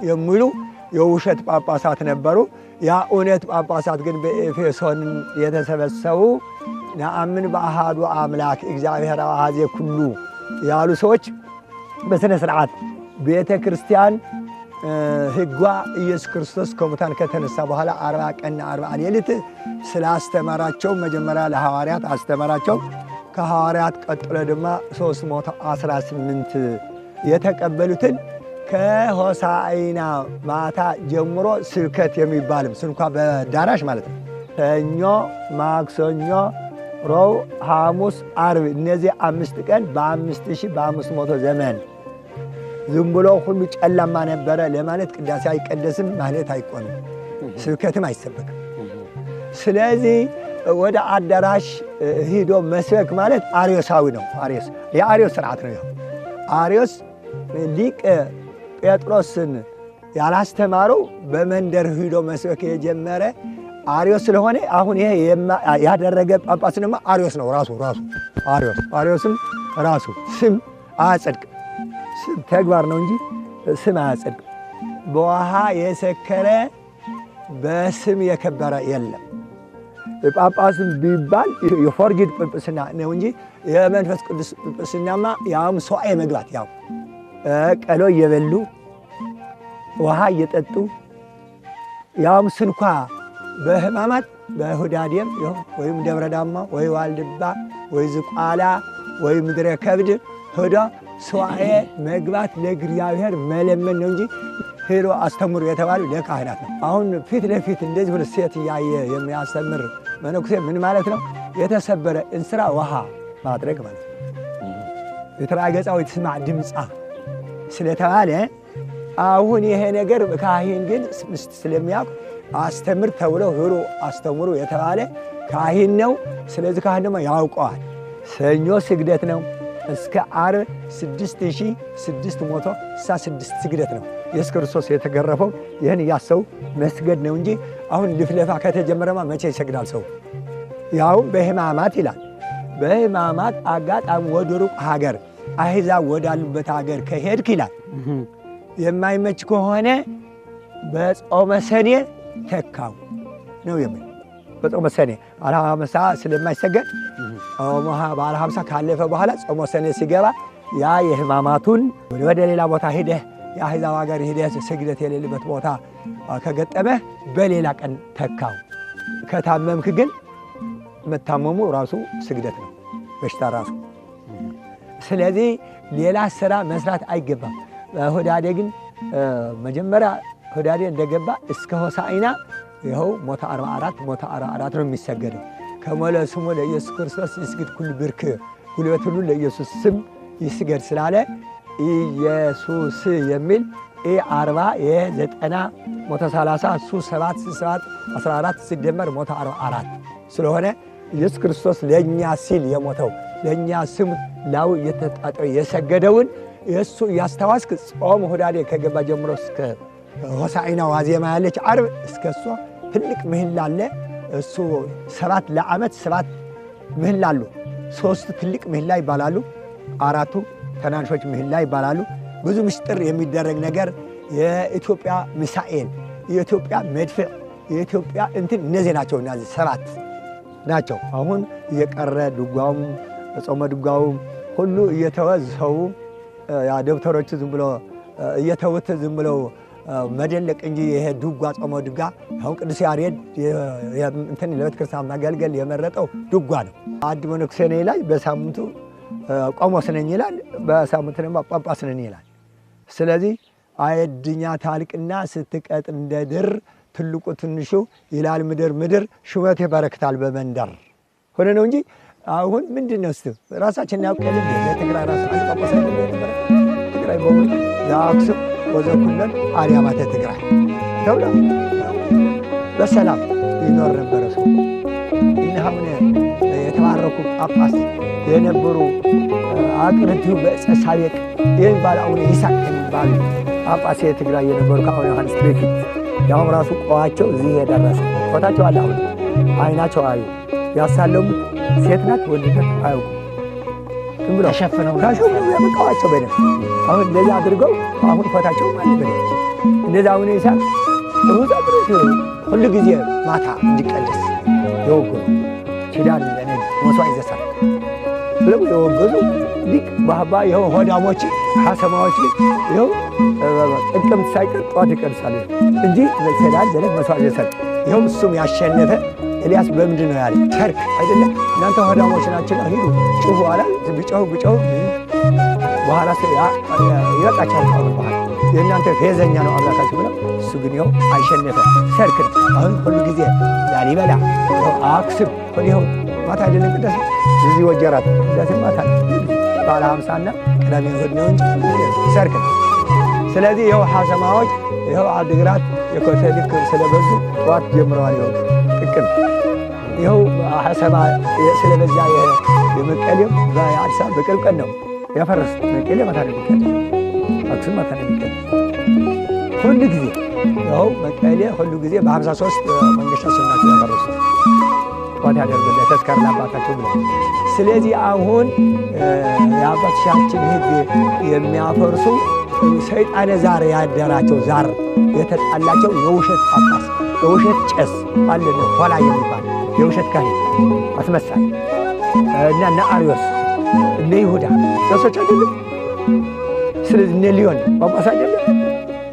የሚሉ የውሸት ጳጳሳት ነበሩ። ያ እውነት ጳጳሳት ግን በኤፌሶን የተሰበሰቡ ነአምን በአሃዱ አምላክ እግዚአብሔር አኀዜ ኩሉ ያሉ ሰዎች በስነ ስርዓት ቤተ ክርስቲያን ሕጓ ኢየሱስ ክርስቶስ ከሙታን ከተነሳ በኋላ 40 ቀንና 40 ሌሊት ስላስተማራቸው መጀመሪያ ለሐዋርያት አስተማራቸው። ከሐዋርያት ቀጥሎ ድማ 318 የተቀበሉትን ከሆሳዕና ማታ ጀምሮ ስብከት የሚባልም ስንኳ በዳራሽ ማለት ነው። ሰኞ፣ ማክሰኞ፣ ሮብ፣ ሐሙስ፣ ዓርብ እነዚህ 5 ቀን በ5500 ዘመን ዝም ብሎ ሁሉ ጨለማ ነበረ ለማለት ቅዳሴ አይቀደስም ማለት አይቆንም፣ ስብከትም አይሰበክም። ስለዚህ ወደ አዳራሽ ሂዶ መስበክ ማለት አርዮሳዊ ነው። የአርዮስ ስርዓት ነው። አርዮስ ሊቅ ጴጥሮስን ያላስተማረው በመንደር ሂዶ መስበክ የጀመረ አርዮስ ስለሆነ አሁን ይሄ ያደረገ ጳጳስ ደግሞ አርዮስ ነው። ራሱ አርዮስም ራሱ ስም አያጸድቅም። ስም ተግባር ነው እንጂ ስም አያጸድቅም። በውሃ የሰከረ በስም የከበረ የለም። ጳጳስም ቢባል የፎርጅድ ጵጵስና ነው እንጂ የመንፈስ ቅዱስ ጵጵስናማ ያውም ሰዋዬ መግባት ያው ቀሎ እየበሉ ውሃ እየጠጡ ያውም ስንኳ በሕማማት በሁዳዴም ወይም ደብረ ዳማ ወይ ዋልድባ ወይ ዝቋላ ወይ ምድረ ከብድ ሄዶ ሰዋዬ መግባት ለእግዚአብሔር መለመን ነው እንጂ ሄዶ አስተምሩ የተባሉ ለካህናት ነው። አሁን ፊት ለፊት እንደዚህ ሁለት ሴት እያየ የሚያስተምር መነኩሴ ምን ማለት ነው? የተሰበረ እንስራ ውሃ ማድረግ ማለት ነው። የተራገጻው የተስማዕ ድምፃ ስለተባለ አሁን ይሄ ነገር ካህን ግን ስለሚያውቅ አስተምር ተብሎ ሄዶ አስተምሩ የተባለ ካህን ነው። ስለዚህ ካህን ደግሞ ያውቀዋል። ሰኞ ስግደት ነው። እስከ ዓርብ 6666 ስግደት ነው። ኢየሱስ ክርስቶስ የተገረፈው ይህን እያሰቡ መስገድ ነው እንጂ አሁን ልፍለፋ ከተጀመረማ መቼ ይሰግዳል ሰው? ያውም በሕማማት ይላል። በሕማማት አጋጣሚ ወደ ሩቅ ሀገር አሕዛብ ወዳሉበት ሀገር ከሄድክ ይላል የማይመች ከሆነ በጾመ ሰኔ ተካው ነው የሚል። በጾመ ሰኔ ባለ 50 ስለማይሰገድ ባለ 50 ካለፈ በኋላ ጾመ ሰኔ ሲገባ ያ የሕማማቱን ወደ ሌላ ቦታ ሄደህ የአሕዛብ ሀገር ሄደህ ስግደት የሌለበት ቦታ ከገጠመህ በሌላ ቀን ተካው። ከታመምክ ግን መታመሙ ራሱ ስግደት ነው፣ በሽታ ራሱ። ስለዚህ ሌላ ስራ መስራት አይገባም። ሆዳዴ ግን መጀመሪያ ሆዳዴ እንደገባ እስከ ሆሳዕና ይኸው ሞተ 44 ነው የሚሰገደው። ከሞለ ስሙ ለኢየሱስ ክርስቶስ ይስግድ ኩሉ ብርክ፣ ጉልበት ሁሉ ለኢየሱስ ስም ይስገድ ስላለ ኢየሱስ የሚል 40 የ90 ሞተ 30 እሱ 7 7 14 ሲደመር ሞተ 44 ስለሆነ ኢየሱስ ክርስቶስ ለእኛ ሲል የሞተው ለእኛ ስም ላው እየተጣጠው የሰገደውን የእሱ እያስታዋስክ ጾም ሆዳዴ ከገባ ጀምሮ እስከ ሆሳዕና ዋዜማ ያለች ዓርብ እስከ እሷ ትልቅ ምህላ አለ። እሱ 7 ለዓመት 7 ምህላ አሉ። 3 ትልቅ ምህላ ይባላሉ፣ 4ቱ ትናንሾች ምህላ ይባላሉ። ብዙ ምስጢር የሚደረግ ነገር የኢትዮጵያ ሚሳኤል፣ የኢትዮጵያ መድፍዕ፣ የኢትዮጵያ እንትን እነዚህ ናቸው። እነዚህ 7 ናቸው። አሁን እየቀረ ድጓውም ጾመ ድጓውም ሁሉ እየተወ ሰው ያ ደብተሮቹ ዝም ብሎ እየተውት ዝም ብለው መደለቅ እንጂ ይሄ ድጓ ጾመ ድጓ አሁን ቅዱስ ያሬድ እንትን ለቤተ ክርስቲያን ማገልገል የመረጠው ድጓ ነው። አንድ መነኩሴ ነኝ ላይ በሳምንቱ ቆሞስ ነኝ ይላል፣ በሳምንቱ ደግሞ ጳጳስ ነኝ ይላል። ስለዚህ አየድኛ ታልቅና ስትቀጥ እንደ ድር ትልቁ ትንሹ ይላል ምድር ምድር ሹመት ይበረክታል በመንደር ሆነ ነው እንጂ አሁን ምንድን ነው እስቲ ራሳችን ያውቀል እንደ ለትግራይ ራስ ጳጳስ ነበር ትግራይ በሙሉ ለአክሱም ወዘኩለን አርያማተ ትግራይ ተብሎ በሰላም ይኖር ነበር። ሰው እነሆነ የተባረኩ ጳጳስ የነበሩ አቅርቱ በጸሳቤቅ የሚባል አሁን ይሳቅ የሚባሉ ጳጳስ የትግራይ የነበሩ ከአሁን ዮሐንስ በፊት ያው ራሱ ቆዋቸው እዚህ የደረሰ ቆታቸው አለ። አሁን አይናቸው አዩ ያሳለሙ ሴት ናት ወንድ ናት አያውቁ ዝም ብለው ተሸፍነው ያመጣዋቸው በደም አሁን እንደዛ አድርገው አሁን ፎታቸው ማለት ነው። እንደዛ አሁን ይሳቅ ሩዛ ድረስ ሁሉ ጊዜ ማታ እንዲቀደስ የወጉ ኪዳን ለነግ መስዋዕት ይዘሳል ብለው የወገዙ ሊቅ ባባ ይኸው ሆዳሞች ሐሰማዎች ይኸው ጥቅምት ሳይቀር ጠዋት ይቀድሳሉ እንጂ ለሰላም ዘለት መስዋዕት ይዘሳል። ይኸው እሱም ያሸነፈ ኤልያስ በምንድን ነው ያለ ሰርክ አይደለም እናንተ ሆዳሞች ናችሁ ሂዱ ጩሁ አለ። ቢጮሁ በኋላ ይበቃቸዋል። በኋላ የእናንተ ፌዘኛ ነው አምላካችሁ ብለው እሱ ግን ይኸው አሸነፈ። ሰርክ አሁን ሁሉ ጊዜ ላሊበላ አክሱም ይኸው ማታ አይደለም ቅዳሴ እዚህ ወጀራት ቅዳሴ ማታ ባለ 50ና ቅዳሜ እሑድ ነው እንጂ ሰርክ። ስለዚህ ይኸው ሐሰማዎች ይኸው አድግራት የኮተሊክ ስለበዙ ጠዋት ጀምረዋል። ይኸው ጥቅም ይኸው ሐሰማ ስለበዛ የመቀሌው በአዲስ አበባ በቅርብ ቀን ነው ያፈረስ መቀሌ ማታ ነው የሚቀደስ አክሱም ማታ ነው የሚቀደስ ሁሉ ጊዜ ይኸው መቀሌ ሁሉ ጊዜ በ53 መንግስት አሰናቸው ያፈረሱ ቋት ያደርጉለት ተስካር ለአባታቸው ብለው። ስለዚህ አሁን የአባቶቻችን ሕግ የሚያፈርሱ ሰይጣነ ዛር ያደራቸው ዛር የተጣላቸው የውሸት ጳጳስ የውሸት ቄስ አለ ነው ኋላ የሚባል የውሸት ካህን አስመሳይ እና አርዮስ እነ ይሁዳ ቄሶች አይደለም። ስለዚህ እነ ሊዮን ጳጳስ አይደለም።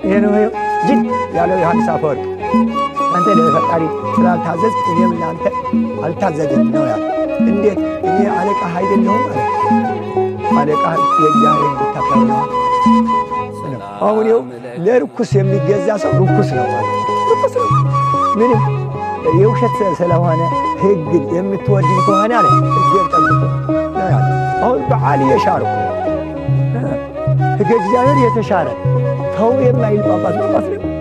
ይሄ ነው ጅል ያለው ዮሐንስ አፈወርቅ አንተ ለፈጣሪ ስላልታዘዝ እኔም ለአንተ አልታዘዝም ነው ያለ። እንዴት እኔ አለቃ አይደለሁም አለ። አለቃ የእግዚአብሔር ብታከብር ነው። አሁን ይኸው ለርኩስ የሚገዛ ሰው ርኩስ ነው ማለት ርኩስ ነው። ምንም የውሸት ስለሆነ ሕግን የምትወድኝ ከሆነ አለ ሕግን ጠብቁ ነው ያለ። አሁን በዓል የሻሩ ሕገ እግዚአብሔር የተሻረ ተው የማይል ጳጳስ ነው።